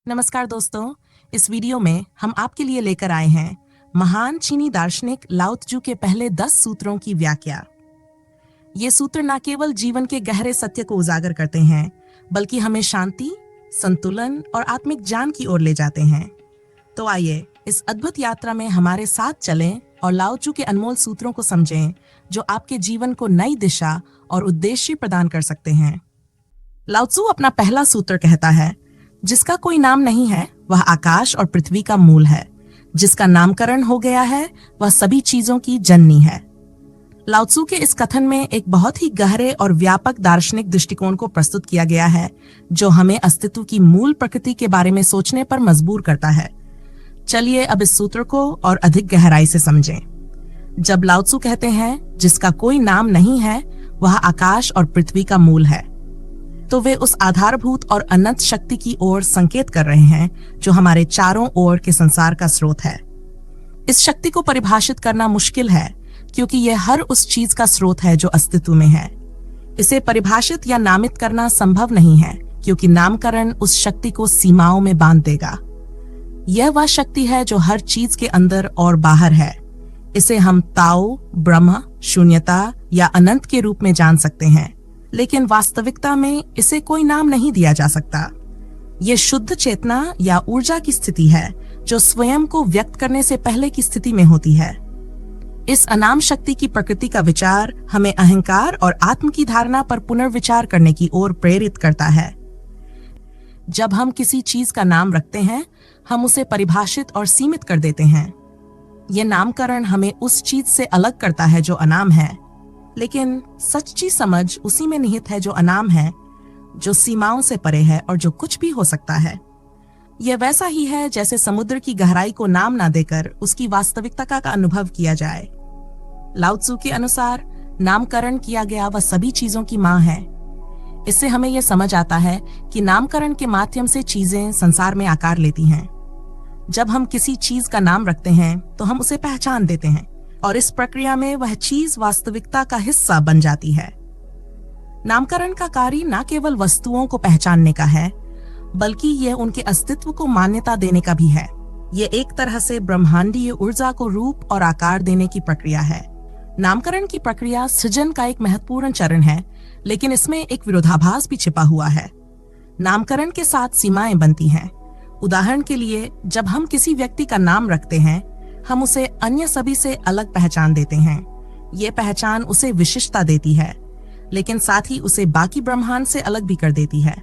नमस्कार दोस्तों, इस वीडियो में हम आपके लिए लेकर आए हैं महान चीनी दार्शनिक लाओ त्जू के पहले 10 सूत्रों की व्याख्या। ये सूत्र न केवल जीवन के गहरे सत्य को उजागर करते हैं, बल्कि हमें शांति, संतुलन और आत्मिक ज्ञान की ओर ले जाते हैं। तो आइए इस अद्भुत यात्रा में हमारे साथ चलें और लाओ त्जू के अनमोल सूत्रों को समझें, जो आपके जीवन को नई दिशा और उद्देश्य प्रदान कर सकते हैं। लाओ त्जू अपना पहला सूत्र कहता है, जिसका कोई नाम नहीं है वह आकाश और पृथ्वी का मूल है। जिसका नामकरण हो गया है वह सभी चीजों की जननी है। लाओ त्जू के इस कथन में एक बहुत ही गहरे और व्यापक दार्शनिक दृष्टिकोण को प्रस्तुत किया गया है, जो हमें अस्तित्व की मूल प्रकृति के बारे में सोचने पर मजबूर करता है। चलिए अब इस सूत्र को और अधिक गहराई से समझें। जब लाओ त्जू कहते हैं जिसका कोई नाम नहीं है वह आकाश और पृथ्वी का मूल है, तो वे उस आधारभूत और अनंत शक्ति की ओर संकेत कर रहे हैं जो हमारे चारों ओर के संसार का स्रोत है। इस शक्ति को परिभाषित करना मुश्किल है, क्योंकि यह हर उस चीज का स्रोत है जो अस्तित्व में है। इसे परिभाषित या नामित करना संभव नहीं है, क्योंकि नामकरण उस शक्ति को सीमाओं में बांध देगा। यह वह शक्ति है जो हर चीज के अंदर और बाहर है। इसे हम ताओ, ब्रह्म, शून्यता या अनंत के रूप में जान सकते हैं, लेकिन वास्तविकता में इसे कोई नाम नहीं दिया जा सकता। यह शुद्ध चेतना या ऊर्जा की स्थिति है जो स्वयं को व्यक्त करने से पहले की स्थिति में होती है। इस अनाम शक्ति की प्रकृति का विचार हमें अहंकार और आत्म की धारणा पर पुनर्विचार करने की ओर प्रेरित करता है। जब हम किसी चीज का नाम रखते हैं, हम उसे परिभाषित और सीमित कर देते हैं। यह नामकरण हमें उस चीज से अलग करता है जो अनाम है, लेकिन सच्ची समझ उसी में निहित है जो अनाम है, जो सीमाओं से परे है और जो कुछ भी हो सकता है। यह वैसा ही है जैसे समुद्र की गहराई को नाम ना देकर उसकी वास्तविकता का अनुभव किया जाए। लाओ त्जू के अनुसार नामकरण किया गया वह सभी चीजों की मां है। इससे हमें यह समझ आता है कि नामकरण के माध्यम से चीजें संसार में आकार लेती हैं। जब हम किसी चीज का नाम रखते हैं तो हम उसे पहचान देते हैं, और इस प्रक्रिया में वह चीज वास्तविकता का हिस्सा बन जाती है। नामकरण का कार्य न केवल वस्तुओं को पहचानने का है, बल्कि यह उनके अस्तित्व को मान्यता देने का भी है। यह एक तरह से ब्रह्मांडीय ऊर्जा को रूप और आकार देने की प्रक्रिया है। नामकरण की प्रक्रिया सृजन का एक महत्वपूर्ण चरण है, लेकिन इसमें एक विरोधाभास भी छिपा हुआ है। नामकरण के साथ सीमाएं बनती हैं। उदाहरण के लिए, जब हम किसी व्यक्ति का नाम रखते हैं, हम उसे अन्य सभी से अलग पहचान देते हैं। ये पहचान उसे विशिष्टता देती है, लेकिन साथ ही उसे बाकी ब्रह्मांड से अलग भी कर देती है।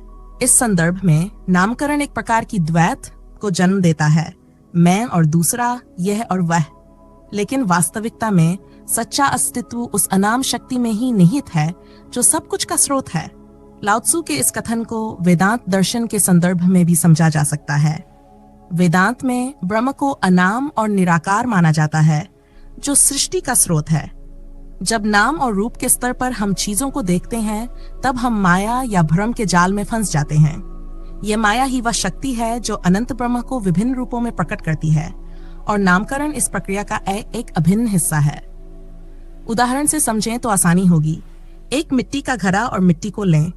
इस संदर्भ में नामकरण एक प्रकार की द्वैत को जन्म देता है, मैं और दूसरा, यह और वह। लेकिन वास्तविकता में सच्चा अस्तित्व उस अनाम शक्ति में ही निहित है जो सब कुछ का स्रोत है। लाओ त्जू के इस कथन को वेदांत दर्शन के संदर्भ में भी समझा जा सकता है। वेदांत में ब्रह्म को अनाम और निराकार माना जाता है, जो सृष्टि का स्रोत है। जब नाम और रूप के स्तर पर हम चीजों को देखते हैं, तब हम माया या भ्रम के जाल में फंस जाते हैं। यह माया ही वह शक्ति है जो अनंत ब्रह्म को विभिन्न रूपों में प्रकट करती है, और नामकरण इस प्रक्रिया का एक अभिन्न हिस्सा है। उदाहरण से समझें तो आसानी होगी। एक मिट्टी का घड़ा और मिट्टी को लें।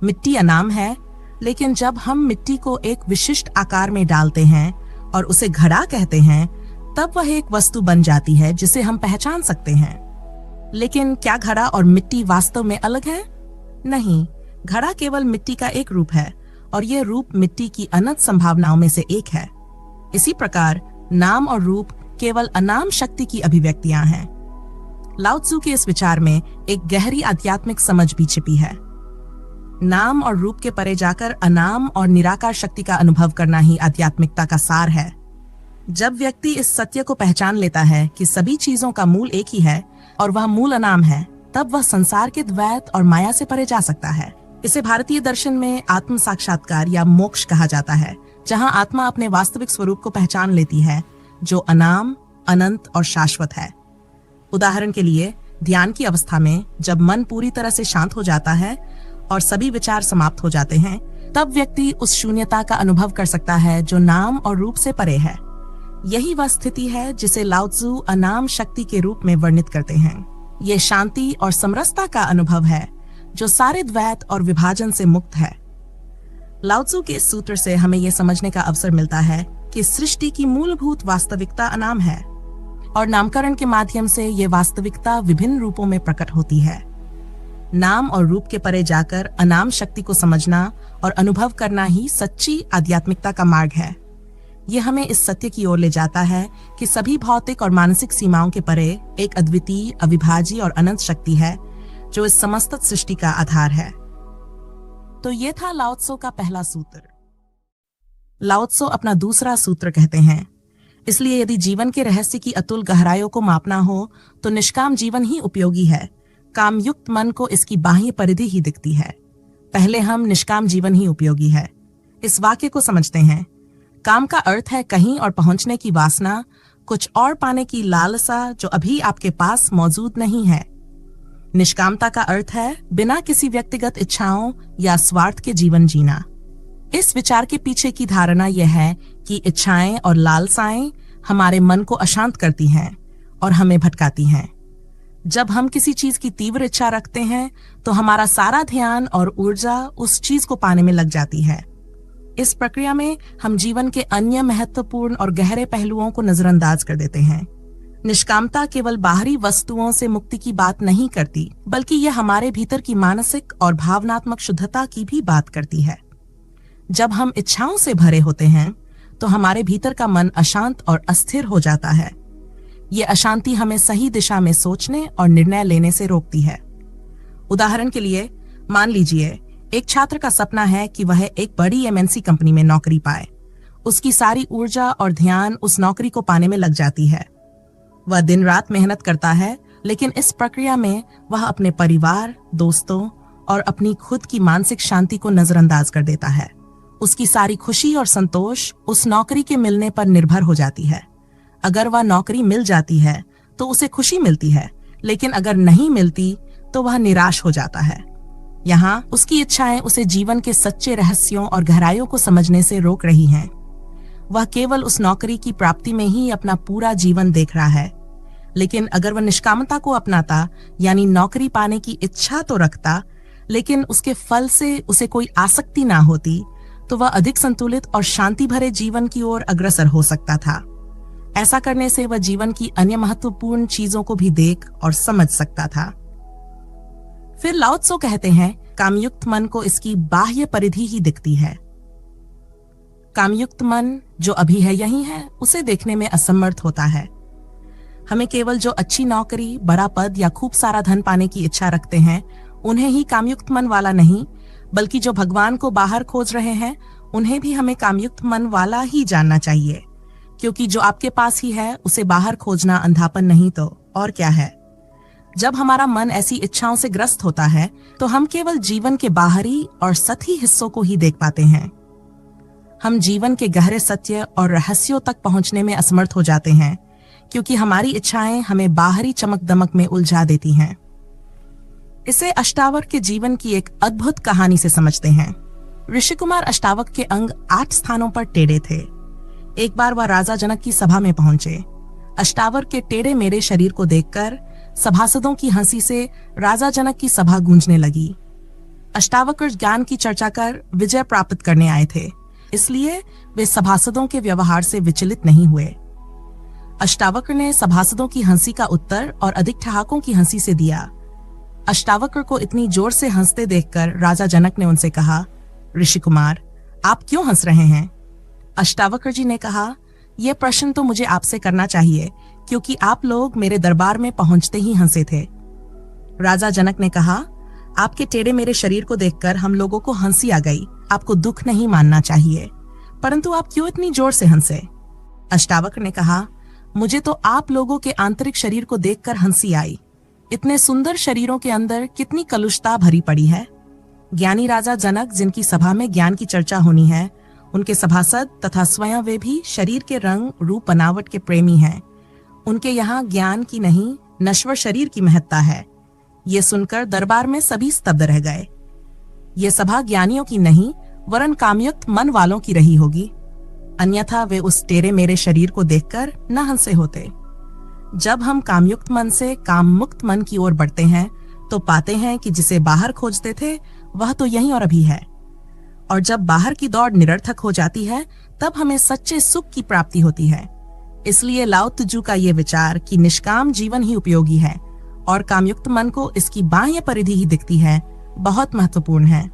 मिट्टी अनाम है, लेकिन जब हम मिट्टी को एक विशिष्ट आकार में डालते हैं और उसे घड़ा कहते हैं, तब वह एक वस्तु बन जाती है जिसे हम पहचान सकते हैं। लेकिन क्या घड़ा और मिट्टी वास्तव में अलग है? नहीं, घड़ा केवल मिट्टी का एक रूप है, और यह रूप मिट्टी की अनंत संभावनाओं में से एक है। इसी प्रकार नाम और रूप केवल अनाम शक्ति की अभिव्यक्तियां हैं। लाओ त्जू के इस विचार में एक गहरी आध्यात्मिक समझ भी छिपी है। नाम और रूप के परे जाकर अनाम और निराकार शक्ति का अनुभव करना ही आध्यात्मिकता का सार है। जब व्यक्ति इस सत्य को पहचान लेता है कि सभी चीजों का मूल एक ही है और वह मूल अनाम है, तब वह संसार के द्वैत और माया से परे जा सकता है। इसे भारतीय दर्शन में आत्म साक्षात्कार या मोक्ष कहा जाता है, जहां आत्मा अपने वास्तविक स्वरूप को पहचान लेती है, जो अनाम, अनंत और शाश्वत है। उदाहरण के लिए, ध्यान की अवस्था में जब मन पूरी तरह से शांत हो जाता है और सभी विचार समाप्त हो जाते हैं, तब व्यक्ति उस शून्यता का अनुभव कर सकता है जो नाम और रूप से परे है। यही वह स्थिति है जिसे लाओ त्जू अनाम शक्ति के रूप में वर्णित करते हैं। ये शांति और समरसता का अनुभव है जो सारे द्वैत और विभाजन से मुक्त है। लाओ त्सु के इस सूत्र से हमें यह समझने का अवसर मिलता है कि सृष्टि की मूलभूत वास्तविकता अनाम है और नामकरण के माध्यम से यह वास्तविकता विभिन्न रूपों में प्रकट होती है। नाम और रूप के परे जाकर अनाम शक्ति को समझना और अनुभव करना ही सच्ची आध्यात्मिकता का मार्ग है। यह हमें इस सत्य की ओर ले जाता है कि सभी भौतिक और मानसिक सीमाओं के परे एक अद्वितीय, अविभाज्य और अनंत शक्ति है जो इस समस्त सृष्टि का आधार है। तो यह था लाओ त्सु का पहला सूत्र। लाओ त्सु अपना दूसरा सूत्र कहते हैं, इसलिए यदि जीवन के रहस्य की अतुल गहराइयों को मापना हो तो निष्काम जीवन ही उपयोगी है। कामयुक्त मन को इसकी बाह्य परिधि ही दिखती है। पहले हम निष्काम जीवन ही उपयोगी है। इस वाक्य को समझते हैं। काम का अर्थ है कहीं और पहुंचने की वासना, कुछ और पाने की लालसा जो अभी आपके पास मौजूद नहीं है। निष्कामता का अर्थ है बिना किसी व्यक्तिगत इच्छाओं या स्वार्थ के जीवन जीना। इस विचार के पीछे की धारणा यह है कि इच्छाएं और लालसाएं हमारे मन को अशांत करती हैं और हमें भटकाती हैं। जब हम किसी चीज की तीव्र इच्छा रखते हैं तो हमारा सारा ध्यान और ऊर्जा उस चीज को पाने में लग जाती है। इस प्रक्रिया में हम जीवन के अन्य महत्वपूर्ण और गहरे पहलुओं को नजरअंदाज कर देते हैं। निष्कामता केवल बाहरी वस्तुओं से मुक्ति की बात नहीं करती, बल्कि यह हमारे भीतर की मानसिक और भावनात्मक शुद्धता की भी बात करती है। जब हम इच्छाओं से भरे होते हैं तो हमारे भीतर का मन अशांत और अस्थिर हो जाता है। ये अशांति हमें सही दिशा में सोचने और निर्णय लेने से रोकती है। उदाहरण के लिए, मान लीजिए एक छात्र का सपना है कि वह एक बड़ी एमएनसी कंपनी में नौकरी पाए। उसकी सारी ऊर्जा और ध्यान उस नौकरी को पाने में लग जाती है। वह दिन रात मेहनत करता है, लेकिन इस प्रक्रिया में वह अपने परिवार, दोस्तों और अपनी खुद की मानसिक शांति को नजरअंदाज कर देता है। उसकी सारी खुशी और संतोष उस नौकरी के मिलने पर निर्भर हो जाती है। अगर वह नौकरी मिल जाती है तो उसे खुशी मिलती है, लेकिन अगर नहीं मिलती तो वह निराश हो जाता है। यहाँ उसकी इच्छाएं उसे जीवन के सच्चे रहस्यों और गहराइयों को समझने से रोक रही हैं। वह केवल उस नौकरी की प्राप्ति में ही अपना पूरा जीवन देख रहा है। लेकिन अगर वह निष्कामता को अपनाता, यानी नौकरी पाने की इच्छा तो रखता, लेकिन उसके फल से उसे कोई आसक्ति ना होती, तो वह अधिक संतुलित और शांति भरे जीवन की ओर अग्रसर हो सकता था। ऐसा करने से वह जीवन की अन्य महत्वपूर्ण चीजों को भी देख और समझ सकता था। फिर लाओ त्सु कहते हैं, कामयुक्त मन को इसकी बाह्य परिधि ही दिखती है। कामयुक्त मन जो अभी है यही है, उसे देखने में असमर्थ होता है। हमें केवल जो अच्छी नौकरी, बड़ा पद या खूब सारा धन पाने की इच्छा रखते हैं, उन्हें ही कामयुक्त मन वाला नहीं, बल्कि जो भगवान को बाहर खोज रहे हैं, उन्हें भी हमें कामयुक्त मन वाला ही जानना चाहिए, क्योंकि जो आपके पास ही है उसे बाहर खोजना अंधापन नहीं तो और क्या है। जब हमारा मन ऐसी इच्छाओं से ग्रस्त होता है तो हम केवल जीवन के बाहरी और सतही हिस्सों को ही देख पाते हैं। हम जीवन के गहरे सत्य और रहस्यों तक पहुंचने में असमर्थ हो जाते हैं, क्योंकि हमारी इच्छाएं हमें बाहरी चमक दमक में उलझा देती हैं। इसे अष्टावक्र के जीवन की एक अद्भुत कहानी से समझते हैं। ऋषि कुमार अष्टावक्र के अंग 8 स्थानों पर टेढ़े थे। एक बार वह राजा जनक की सभा में पहुंचे। अष्टावक्र के टेढ़े मेढ़े शरीर को देखकर सभासदों की हंसी से राजा जनक की सभा गूंजने लगी। अष्टावक्र ज्ञान की चर्चा कर विजय प्राप्त करने आए थे, इसलिए वे सभासदों के व्यवहार से विचलित नहीं हुए। अष्टावक्र ने सभासदों की हंसी का उत्तर और अधिक ठहाकों की हंसी से दिया। अष्टावक्र को इतनी जोर से हंसते देखकर राजा जनक ने उनसे कहा, ऋषि कुमार, आप क्यों हंस रहे हैं? अष्टावक्र जी ने कहा, यह प्रश्न तो मुझे आपसे करना चाहिए, क्योंकि आप लोग मेरे दरबार में पहुंचते ही हंसे थे। राजा जनक ने कहा, आपके टेढ़े मेरे शरीर को देखकर हम लोगों को हंसी आ गई। आपको दुख नहीं मानना चाहिए, परंतु आप क्यों इतनी जोर से हंसे? अष्टावक्र ने कहा, मुझे तो आप लोगों के आंतरिक शरीर को देखकर हंसी आई। इतने सुंदर शरीरों के अंदर कितनी कलुषता भरी पड़ी है। ज्ञानी राजा जनक, जिनकी सभा में ज्ञान की चर्चा होनी है, उनके सभासद तथा स्वयं वे भी शरीर के रंग रूप बनावट के प्रेमी हैं। उनके यहाँ ज्ञान की नहीं, नश्वर शरीर की महत्ता है। ये सुनकर दरबार में सभी स्तब्ध रह गए। ये सभा ज्ञानियों की नहीं, वरन कामयुक्त मन वालों की रही होगी, अन्यथा वे उस टेढ़े मेरे शरीर को देखकर न हंसे होते। जब हम कामयुक्त मन से काम मुक्त मन की ओर बढ़ते हैं तो पाते हैं कि जिसे बाहर खोजते थे वह तो यहीं और अभी है। और जब बाहर की दौड़ निरर्थक हो जाती है तब हमें सच्चे सुख की प्राप्ति होती है। इसलिए लाओ त्जू का ये विचार कि निष्काम जीवन ही उपयोगी है और कामयुक्त मन को इसकी बाह्य परिधि ही दिखती है, बहुत महत्वपूर्ण है।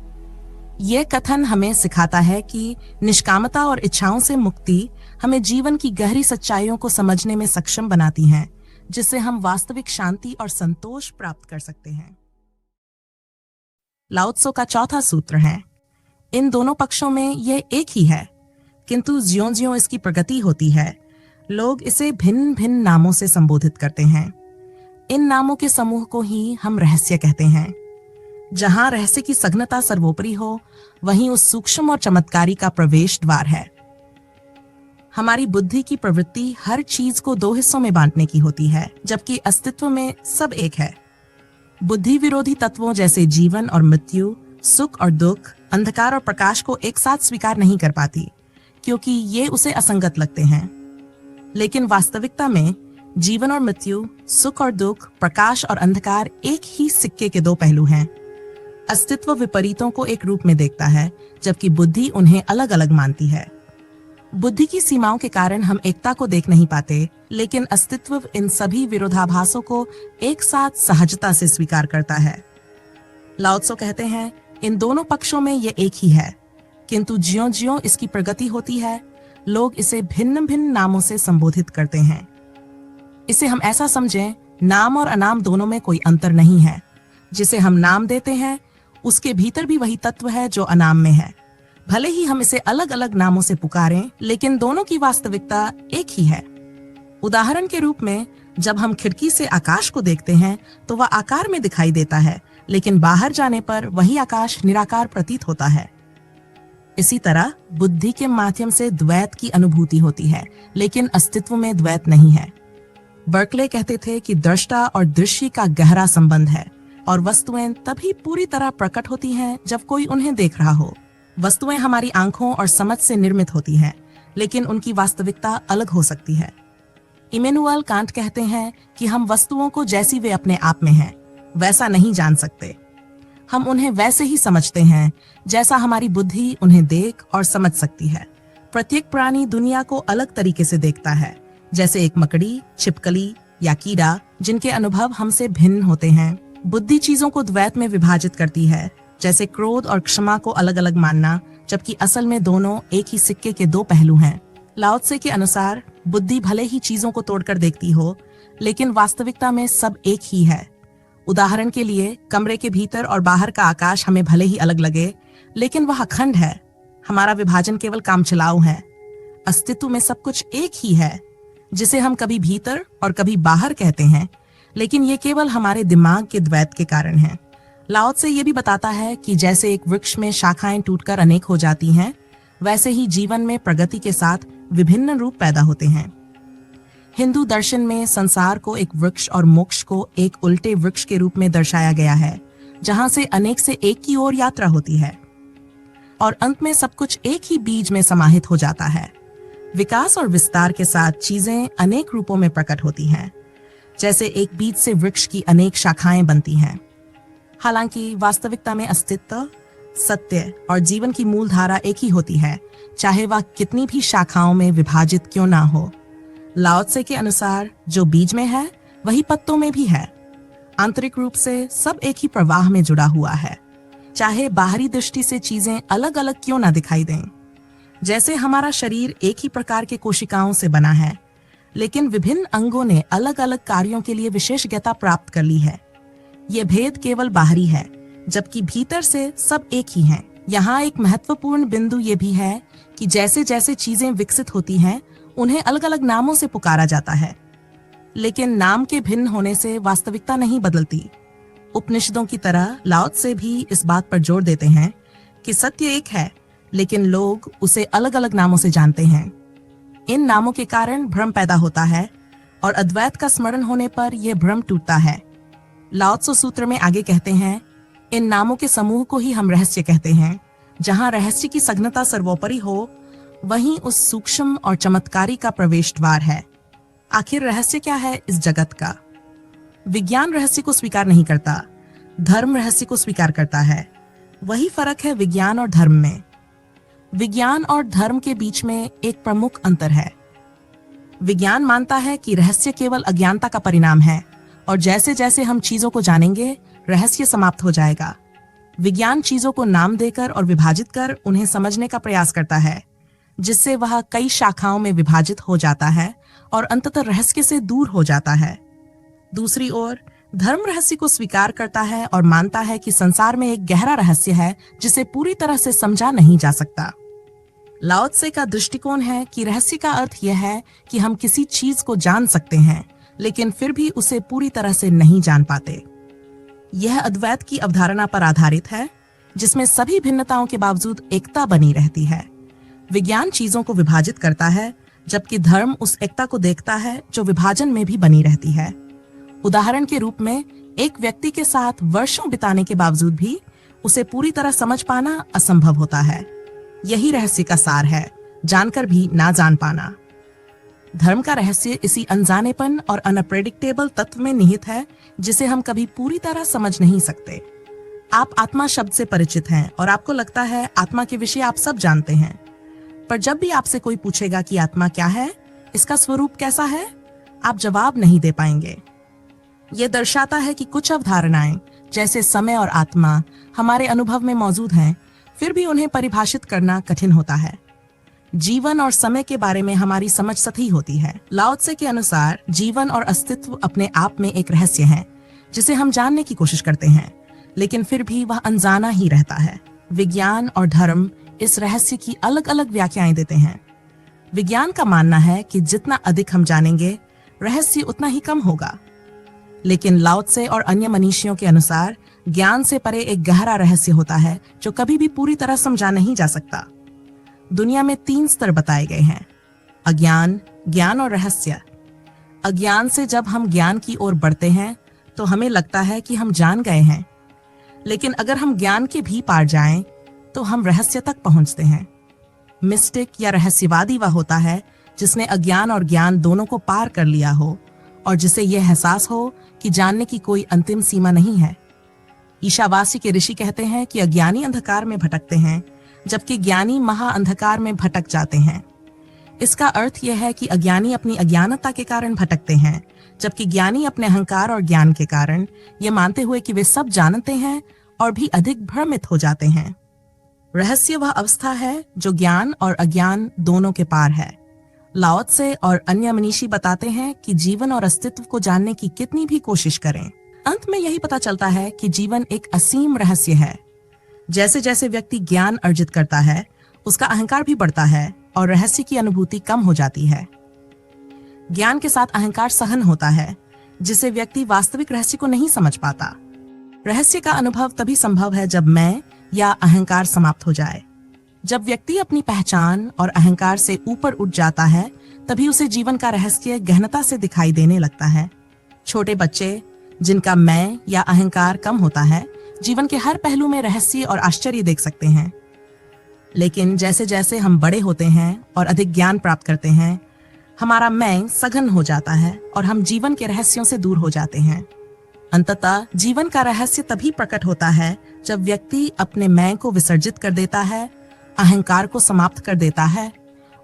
ये कथन हमें सिखाता है कि निष्कामता और इच्छाओं से मुक्ति हमें जीवन की गहरी सच्चाइयों को समझने में सक्षम बनाती हैं, जिससे हम वास्तविक शांति और संतोष प्राप्त कर सकते हैं। लाओ त्सो का चौथा सूत्र है, इन दोनों पक्षों में यह एक ही है, किंतु ज्यों-ज्यों इसकी प्रगति होती है लोग इसे भिन्न भिन्न नामों से संबोधित करते हैं। इन नामों के समूह को ही हम रहस्य कहते हैं। जहां रहस्य की सघनता सर्वोपरि हो, वहीं उस सूक्ष्म और चमत्कारी का प्रवेश द्वार है। हमारी बुद्धि की प्रवृत्ति हर चीज को दो हिस्सों में बांटने की होती है, जबकि अस्तित्व में सब एक है। बुद्धि विरोधी तत्वों जैसे जीवन और मृत्यु, सुख और दुख, अंधकार और प्रकाश को एक साथ स्वीकार नहीं कर पाती, क्योंकि ये उसे असंगत लगते हैं। लेकिन वास्तविकता में जीवन और मृत्यु, सुख और दुख, प्रकाश और अंधकार एक ही सिक्के के दो पहलू हैं। अस्तित्व विपरीतों को एक रूप में देखता है, जबकि बुद्धि उन्हें अलग अलग मानती है। बुद्धि की सीमाओं के कारण हम एकता को देख नहीं पाते, लेकिन अस्तित्व इन सभी विरोधाभासों को एक साथ सहजता से स्वीकार करता है। लाओ त्सो कहते हैं, इन दोनों पक्षों में ये एक ही है, किंतु ज्यों-ज्यों इसकी प्रगति होती है लोग इसे भिन्न भिन्न नामों से संबोधित करते हैं। इसे हम ऐसा समझें, नाम और अनाम दोनों में कोई अंतर नहीं है। जिसे हम नाम देते हैं उसके भीतर भी वही तत्व है जो अनाम में है। भले ही हम इसे अलग अलग नामों से पुकारें, लेकिन दोनों की वास्तविकता एक ही है। उदाहरण के रूप में जब हम खिड़की से आकाश को देखते हैं तो वह आकार में दिखाई देता है, लेकिन बाहर जाने पर वही आकाश निराकार प्रतीत होता है। इसी तरह बुद्धि के माध्यम से द्वैत की अनुभूति होती है, लेकिन अस्तित्व में द्वैत नहीं है। बर्कले कहते थे कि दृष्टा और दृश्य का गहरा संबंध है और वस्तुएं तभी पूरी तरह प्रकट होती हैं जब कोई उन्हें देख रहा हो। वस्तुएं हमारी आंखों और समझ से निर्मित होती हैं, लेकिन उनकी वास्तविकता अलग हो सकती है। इमैनुअल कांट कहते हैं कि हम वस्तुओं को जैसी वे अपने आप में हैं, वैसा नहीं जान सकते। हम उन्हें वैसे ही समझते हैं जैसा हमारी बुद्धि उन्हें देख और समझ सकती है। प्रत्येक प्राणी दुनिया को अलग तरीके से देखता है, जैसे एक मकड़ी, छिपकली या कीड़ा, जिनके अनुभव हमसे भिन्न होते हैं। बुद्धि चीजों को द्वैत में विभाजित करती है, जैसे क्रोध और क्षमा को अलग अलग मानना, जबकि असल में दोनों एक ही सिक्के के दो पहलू हैं। लाओ त्से के अनुसार बुद्धि भले ही चीजों को तोड़कर देखती हो, लेकिन वास्तविकता में सब एक ही है। उदाहरण के लिए, कमरे के भीतर और बाहर का आकाश हमें भले ही अलग लगे, लेकिन वह अखंड है। हमारा विभाजन केवल कामचलाऊ है। अस्तित्व में सब कुछ एक ही है, जिसे हम कभी भीतर और कभी बाहर कहते हैं, लेकिन ये केवल हमारे दिमाग के द्वैत के कारण है। लाओ त्से ये भी बताता है कि जैसे एक वृक्ष में शाखाएं टूटकर अनेक हो जाती हैं, वैसे ही जीवन में प्रगति के साथ विभिन्न रूप पैदा होते हैं। हिंदू दर्शन में संसार को एक वृक्ष और मोक्ष को एक उल्टे वृक्ष के रूप में दर्शाया गया है, जहां से अनेक से एक की ओर यात्रा होती है और अंत में सब कुछ एक ही बीज में समाहित हो जाता है। विकास और विस्तार के साथ चीजें अनेक रूपों में प्रकट होती हैं, जैसे एक बीज से वृक्ष की अनेक शाखाएं बनती हैं। हालांकि वास्तविकता में अस्तित्व, सत्य और जीवन की मूल धारा एक ही होती है, चाहे वह कितनी भी शाखाओं में विभाजित क्यों ना हो। लाओ त्से के अनुसार जो बीज में है वही पत्तों में भी है। आंतरिक रूप से सब एक ही प्रवाह में जुड़ा हुआ है, चाहे बाहरी दृष्टि से चीजें अलग अलग क्यों ना दिखाई दें। जैसे हमारा शरीर एक ही प्रकार के कोशिकाओं से बना है, लेकिन विभिन्न अंगों ने अलग अलग कार्यों के लिए विशेषज्ञता प्राप्त कर ली है। यह भेद केवल बाहरी है, जबकि भीतर से सब एक ही हैं। यहाँ एक महत्वपूर्ण बिंदु ये भी है कि जैसे जैसे चीजें विकसित होती हैं, उन्हें अलग अलग नामों से पुकारा जाता है, लेकिन नाम के भिन्न होने से वास्तविकता नहीं बदलती। उपनिषदों की तरह लाओ त्से भी इस बात पर जोर देते हैं कि सत्य एक है, लेकिन लोग उसे अलग अलग नामों से जानते हैं। इन नामों के कारण भ्रम पैदा होता है और अद्वैत का स्मरण होने पर यह भ्रम टूटता है। लाओ त्सो सूत्र में आगे कहते हैं, इन नामों के समूह को ही हम रहस्य कहते हैं। जहां रहस्य की सघनता सर्वोपरि हो, वहीं उस सूक्ष्म और चमत्कारी का प्रवेश द्वार है। आखिर रहस्य क्या है इस जगत का? विज्ञान रहस्य को स्वीकार नहीं करता, धर्म रहस्य को स्वीकार करता है। वही फर्क है विज्ञान और धर्म में। विज्ञान और धर्म के बीच में एक प्रमुख अंतर है। विज्ञान मानता है कि रहस्य केवल अज्ञानता का परिणाम है और जैसे जैसे हम चीजों को जानेंगे रहस्य समाप्त हो जाएगा। विज्ञान चीजों को नाम देकर और विभाजित कर उन्हें समझने का प्रयास करता है, जिससे वह कई शाखाओं में विभाजित हो जाता है और अंततः रहस्य से दूर हो जाता है। दूसरी ओर धर्म रहस्य को स्वीकार करता है और मानता है कि संसार में एक गहरा रहस्य है जिसे पूरी तरह से समझा नहीं जा सकता। लाओ त्से का दृष्टिकोण है कि रहस्य का अर्थ यह है कि हम किसी चीज को जान सकते हैं लेकिन फिर भी उसे पूरी तरह से नहीं जान पाते। यह अद्वैत की अवधारणा पर आधारित है, जिसमें सभी भिन्नताओं के बावजूद एकता बनी रहती है। विज्ञान चीजों को विभाजित करता है, जबकि धर्म उस एकता को देखता है जो विभाजन में भी बनी रहती है। उदाहरण के रूप में एक व्यक्ति के साथ वर्षों बिताने के बावजूद भी उसे पूरी तरह समझ पाना असंभव होता है। यही रहस्य का सार है, जानकर भी ना जान पाना। धर्म का रहस्य इसी अनजानेपन और अनप्रेडिक्टेबल तत्व में निहित है जिसे हम कभी पूरी तरह समझ नहीं सकते। आप आत्मा शब्द से परिचित हैं और आपको लगता है आत्मा के विषय आप सब जानते हैं, पर जब भी आपसे कोई पूछेगा कि आत्मा क्या है, इसका स्वरूप कैसा है, आप जवाब नहीं दे पाएंगे। यह दर्शाता है कि कुछ अवधारणाएं जैसे समय और आत्मा हमारे अनुभव में मौजूद हैं, फिर भी उन्हें परिभाषित करना कठिन होता है। जीवन और समय के बारे में हमारी समझ सतही होती है। लाओ त्से के अनुसार जीवन और अस्तित्व अपने आप में एक रहस्य है जिसे हम जानने की कोशिश करते हैं, लेकिन फिर भी वह अनजाना ही रहता है। विज्ञान और धर्म इस रहस्य की अलग अलग व्याख्याएं देते हैं। विज्ञान का मानना है कि जितना अधिक हम जानेंगे रहस्य उतना ही कम होगा, लेकिन लाओ त्से और अन्य मनीषियों के अनुसार ज्ञान से परे एक गहरा रहस्य होता है जो कभी भी पूरी तरह समझा नहीं जा सकता। दुनिया में 3 स्तर बताए गए हैं: अज्ञान, ज्ञान और रहस्य। अज्ञान से जब हम ज्ञान की ओर बढ़ते हैं तो हमें लगता है कि हम जान गए हैं, लेकिन अगर हम ज्ञान के भी पार जाएं तो हम रहस्य तक पहुंचते हैं। मिस्टिक या रहस्यवादी वह होता है जिसने अज्ञान और ज्ञान दोनों को पार कर लिया हो और जिसे यह एहसास हो कि जानने की कोई अंतिम सीमा नहीं है। ईशावासी के ऋषि कहते हैं कि अज्ञानी अंधकार में भटकते हैं, जबकि ज्ञानी महा अंधकार में भटक जाते हैं। इसका अर्थ यह है कि अज्ञानी अपनी अज्ञानता के कारण भटकते हैं, जबकि ज्ञानी अपने अहंकार और ज्ञान के कारण, ये मानते हुए कि वे सब जानते हैं, और भी अधिक भ्रमित हो जाते हैं। रहस्य वह अवस्था है जो ज्ञान और अज्ञान दोनों के पार है। लाओ त्से और अन्य मनीषी बताते हैं कि जीवन और अस्तित्व को जानने की कितनी भी कोशिश करें, अंत में यही पता चलता है कि जीवन एक असीम रहस्य है। जैसे जैसे व्यक्ति ज्ञान अर्जित करता है, उसका अहंकार भी बढ़ता है और रहस्य की अनुभूति कम हो जाती है। ज्ञान के साथ अहंकार सहन होता है, जिससे व्यक्ति वास्तविक रहस्य को नहीं समझ पाता। रहस्य का अनुभव तभी संभव है जब मैं या अहंकार समाप्त हो जाए। जब व्यक्ति अपनी पहचान और अहंकार से ऊपर उठ जाता है, तभी उसे जीवन का रहस्य गहनता से दिखाई देने लगता है। छोटे बच्चे जिनका मैं या अहंकार कम होता है, जीवन के हर पहलू में रहस्य और आश्चर्य देख सकते हैं। लेकिन जैसे जैसे हम बड़े होते हैं और अधिक ज्ञान प्राप्त करते हैं, हमारा मैं सघन हो जाता है और हम जीवन के रहस्यों से दूर हो जाते हैं। अंततः जीवन का रहस्य तभी प्रकट होता है जब व्यक्ति अपने मैं को विसर्जित कर देता है, अहंकार को समाप्त कर देता है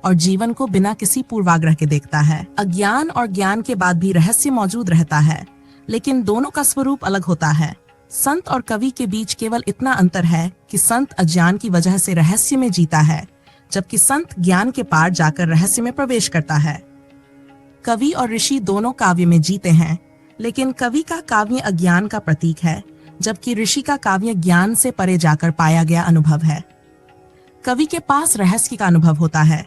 और जीवन को बिना किसी पूर्वाग्रह के देखता है। अज्ञान और ज्ञान के बाद भी रहस्य मौजूद रहता है, लेकिन दोनों का स्वरूप अलग होता है। संत और कवि के बीच केवल इतना अंतर है कि संत अज्ञान की वजह से रहस्य में जीता है, जबकि संत ज्ञान के पार जाकर रहस्य में प्रवेश करता है। कवि और ऋषि दोनों काव्य में जीते हैं, लेकिन कवि का काव्य अज्ञान का प्रतीक है, जबकि ऋषि का काव्य ज्ञान से परे जाकर पाया गया अनुभव है। कवि के पास रहस्य का अनुभव होता है,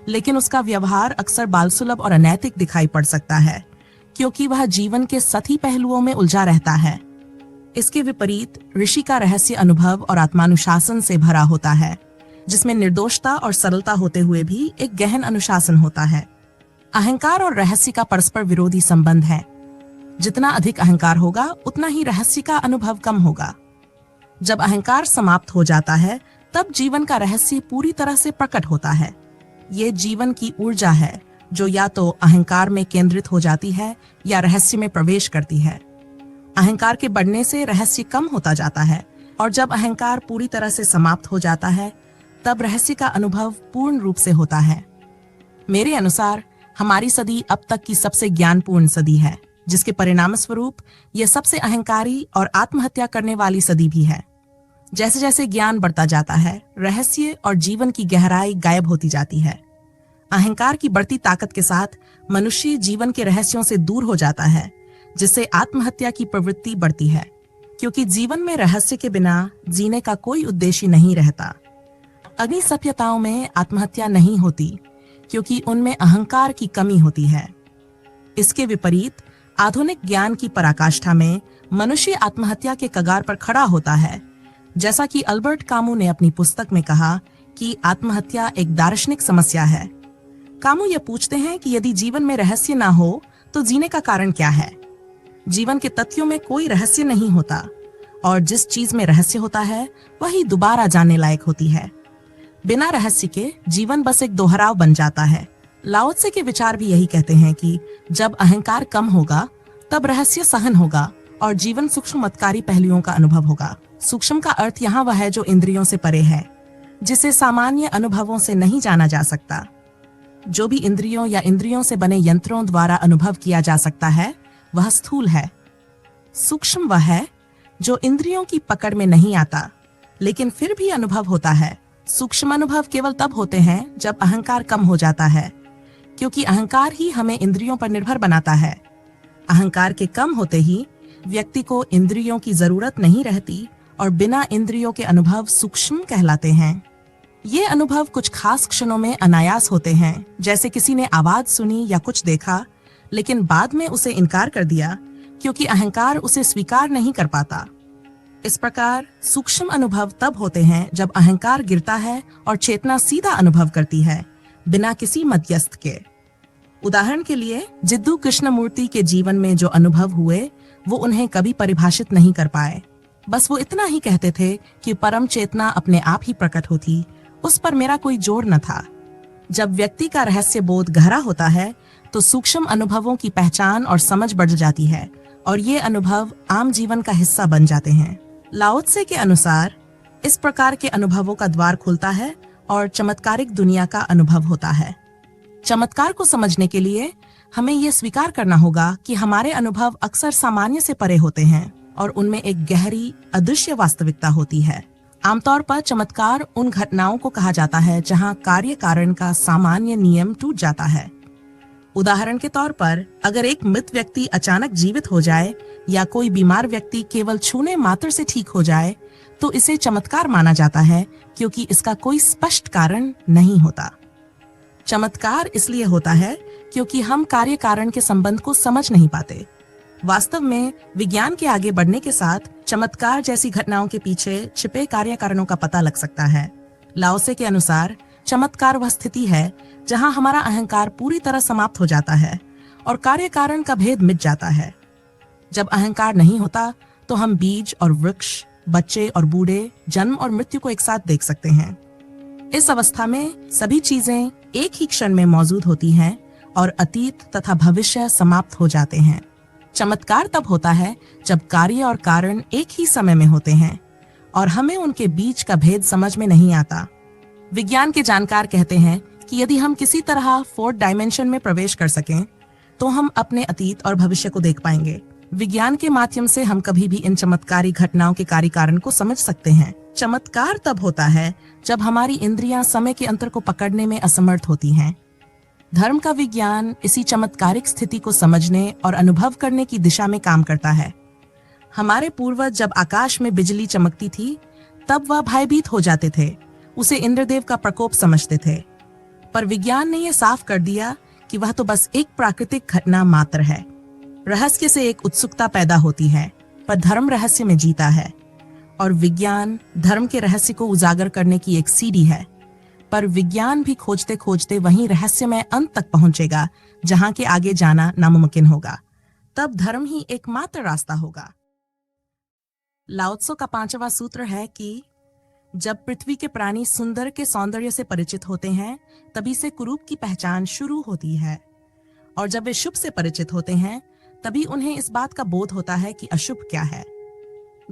लेकिन उसका व्यवहार अक्सर बालसुलभ और अनैतिक दिखाई पड़ सकता है, क्योंकि वह जीवन के सभी पहलुओं में उलझा रहता है। इसके विपरीत ऋषि का रहस्य अनुभव और आत्मानुशासन से भरा होता है, जिसमें निर्दोषता और सरलता होते हुए भी एक गहन अनुशासन होता है। अहंकार और रहस्य का परस्पर विरोधी संबंध है। जितना अधिक अहंकार होगा, उतना ही रहस्य का अनुभव कम होगा। जब अहंकार समाप्त हो जाता है, तब जीवन का रहस्य पूरी तरह से प्रकट होता है। ये जीवन की ऊर्जा है जो या तो अहंकार में केंद्रित हो जाती है या रहस्य में प्रवेश करती है। अहंकार के बढ़ने से रहस्य कम होता जाता है, और जब अहंकार पूरी तरह से समाप्त हो जाता है, तब रहस्य का अनुभव पूर्ण रूप से होता है। मेरे अनुसार हमारी सदी अब तक की सबसे ज्ञानपूर्ण सदी है, जिसके परिणाम स्वरूप यह सबसे अहंकारी और आत्महत्या करने वाली सदी भी है। जैसे जैसे ज्ञान बढ़ता जाता है, रहस्य और जीवन की गहराई गायब होती जाती है। अहंकार की बढ़ती ताकत के साथ मनुष्य जीवन के रहस्यों से दूर हो जाता है, जिससे आत्महत्या की प्रवृत्ति बढ़ती है, क्योंकि जीवन में रहस्य के बिना जीने का कोई उद्देश्य नहीं रहता। अगली सभ्यताओं में आत्महत्या नहीं होती, क्योंकि उनमें अहंकार की कमी होती है। इसके विपरीत आधुनिक ज्ञान की पराकाष्ठा में मनुष्य आत्महत्या के कगार पर खड़ा होता है। जैसा कि अल्बर्ट कामू ने अपनी पुस्तक में कहा कि आत्महत्या एक दार्शनिक समस्या है। कामू यह पूछते हैं कि यदि जीवन में रहस्य ना हो तो जीने का कारण क्या है। जीवन के तथ्यों में कोई रहस्य नहीं होता, और जिस चीज में रहस्य होता है वही दोबारा जानने लायक होती है। बिना रहस्य के जीवन बस एक दोहराव बन जाता है। लाओ त्से के विचार भी यही कहते हैं कि जब अहंकार कम होगा तब रहस्य सहन होगा और जीवन सूक्ष्मतकारी पहलुओं का अनुभव होगा। सूक्ष्म का अर्थ यहाँ वह है जो इंद्रियों से परे है, जिसे सामान्य अनुभवों से नहीं जाना जा सकता। जो भी इंद्रियों या इंद्रियों से बने यंत्रों द्वारा अनुभव किया जा सकता है वह स्थूल है। सूक्ष्म वह है जो इंद्रियों की पकड़ में नहीं आता, लेकिन फिर भी अनुभव होता है। सूक्ष्म अनुभव केवल तब होते हैं जब अहंकार कम हो जाता है, क्योंकि अहंकार ही हमें इंद्रियों पर निर्भर बनाता है। अहंकार के कम होते ही व्यक्ति को इंद्रियों की जरूरत नहीं रहती और बिना इंद्रियों के अनुभव सूक्ष्म कहलाते हैं। ये अनुभव कुछ खास क्षणों में अनायास होते हैं, जैसे किसी ने आवाज सुनी या कुछ देखा, लेकिन बाद में उसे इनकार कर दिया क्योंकि अहंकार उसे स्वीकार नहीं कर पाता। इस प्रकार सूक्ष्म अनुभव तब होते हैं जब अहंकार गिरता है और चेतना सीधा अनुभव करती है, बिना किसी मध्यस्थ के। उदाहरण के लिए जिद्दू कृष्णमूर्ति के जीवन में जो अनुभव हुए वो उन्हें कभी परिभाषित नहीं कर पाए। बस वो इतना ही कहते थे कि परम चेतना अपने आप ही प्रकट होती, उस पर मेरा कोई जोर न था। जब व्यक्ति का रहस्य बोध गहरा होता है तो सूक्ष्म अनुभवों की पहचान और समझ बढ़ जाती है और ये अनुभव आम जीवन का हिस्सा बन जाते हैं। लाओ त्से के अनुसार इस प्रकार के अनुभवों का द्वार खुलता है और चमत्कारिक दुनिया का अनुभव होता है। चमत्कार को समझने के लिए हमें यह स्वीकार करना होगा कि हमारे अनुभव अक्सर सामान्य से परे होते हैं और उनमें एक गहरी अदृश्य वास्तविकता होती है। आमतौर पर चमत्कार उन घटनाओं को कहा जाता है जहां कार्य कारण का सामान्य नियम टूट जाता है। उदाहरण के तौर पर अगर एक मृत व्यक्ति अचानक जीवित हो जाए या कोई बीमार व्यक्ति केवल छूने मात्र से ठीक हो जाए तो इसे चमत्कार माना जाता है, क्योंकि इसका कोई स्पष्ट कारण नहीं होता। चमत्कार इसलिए होता है क्योंकि हम कार्य कारण के संबंध को समझ नहीं पाते। वास्तव में विज्ञान के आगे बढ़ने के साथ चमत्कार जैसी घटनाओं के पीछे छिपे कार्य कारणों का पता लग सकता है। लाओ त्से के अनुसार चमत्कार वह स्थिति है जहां हमारा अहंकार पूरी तरह समाप्त हो जाता है और कार्य कारण का भेद मिट जाता है। जब अहंकार नहीं होता तो हम बीज और वृक्ष, बच्चे और बूढ़े, जन्म और मृत्यु को एक साथ देख सकते हैं। इस अवस्था में सभी चीजें एक ही क्षण में मौजूद होती हैं और अतीत तथा भविष्य समाप्त हो जाते हैं। चमत्कार तब होता है जब कार्य और कारण एक ही समय में होते हैं और हमें उनके बीच का भेद समझ में नहीं आता। विज्ञान के जानकार कहते हैं कि यदि हम किसी तरह फोर्थ डायमेंशन में प्रवेश कर सकें तो हम अपने अतीत और भविष्य को देख पाएंगे। विज्ञान के माध्यम से हम कभी भी इन चमत्कारी घटनाओं के कार्य कारण को समझ सकते हैं। चमत्कार तब होता है जब हमारी इंद्रियां समय के अंतर को पकड़ने में असमर्थ होती हैं। धर्म का विज्ञान इसी चमत्कारिक स्थिति को समझने और अनुभव करने की दिशा में काम करता है। हमारे पूर्वज जब आकाश में बिजली चमकती थी तब वह भयभीत हो जाते थे, उसे इंद्रदेव का प्रकोप समझते थे। पर विज्ञान ने यह साफ कर दिया कि वह तो बस एक प्राकृतिक घटना मात्र है। रहस्य से एक उत्सुकता पैदा होती है, पर धर्म रहस्य में जीता है और विज्ञान धर्म के रहस्य को उजागर करने की एक सीढ़ी है। पर विज्ञान भी खोजते खोजते वहीं रहस्यमय अंत तक पहुंचेगा जहां के आगे जाना नामुमकिन होगा। तब धर्म ही एकमात्र रास्ता होगा। लाओ त्से का 5वां सूत्र है कि जब पृथ्वी के प्राणी सुंदर के सौंदर्य से परिचित होते हैं तभी से कुरूप की पहचान शुरू होती है, और जब वे शुभ से परिचित होते हैं तभी उन्हें इस बात का बोध होता है कि अशुभ क्या है।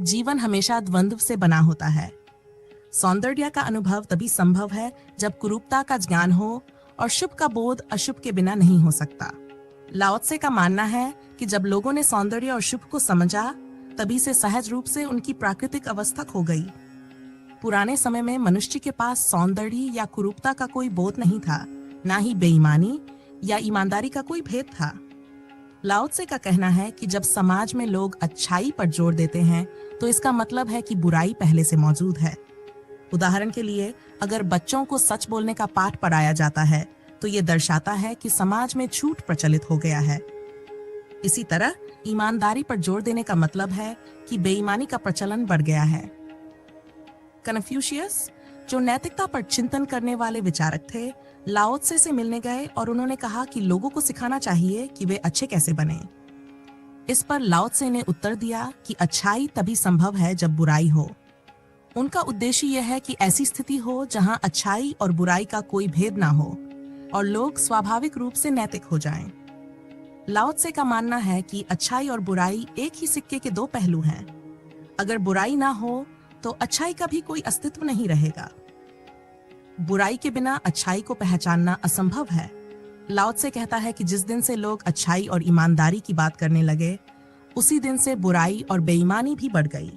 जीवन हमेशा द्वंद्व से बना होता है। सौंदर्य का अनुभव तभी संभव है जब कुरूपता का ज्ञान हो और शुभ का बोध अशुभ के बिना नहीं हो सकता। लाओ त्से का मानना है कि जब लोगों ने सौंदर्य और शुभ को समझा, तभी से सहज रूप से उनकी प्राकृतिक अवस्था खो गई। पुराने समय में मनुष्य के पास सौंदर्य या कुरूपता का कोई बोध नहीं था, ना ही बेईमानी या ईमानदारी का कोई भेद था। लाओ त्से का कहना है कि जब समाज में लोग अच्छाई पर जोर देते हैं, तो इसका मतलब है कि बुराई पहले से मौजूद है। उदाहरण के लिए, अगर बच्चों को सच बोलने का पाठ पढ़ाया जाता है, तो ये दर्शाता है कि समाज में झूठ प्रचलित हो गया है। इसी तरह ईमानदारी पर जोर देने का मतलब है कि बेईमानी का प्रचलन बढ़ गया है। कन्फ्यूशियस, जो नैतिकता पर चिंतन करने वाले विचारक थे, लाओ त्से से मिलने गए और उन्होंने कहा कि लोगों को सिखाना चाहिए कि वे अच्छे कैसे बने। इस पर लाओ त्से ने उत्तर दिया कि अच्छाई तभी संभव है जब बुराई हो। उनका उद्देश्य यह है कि ऐसी स्थिति हो जहां अच्छाई और बुराई का कोई भेद ना हो और लोग स्वाभाविक रूप से नैतिक हो जाएं। लाओ त्से का मानना है कि अच्छाई और बुराई एक ही सिक्के के दो पहलू हैं। अगर बुराई ना हो तो अच्छाई का भी कोई अस्तित्व नहीं रहेगा। बुराई के बिना अच्छाई को पहचानना असंभव है। लाओ त्से कहता है कि जिस दिन से लोग अच्छाई और ईमानदारी की बात करने लगे, उसी दिन से बुराई और बेईमानी भी बढ़ गई।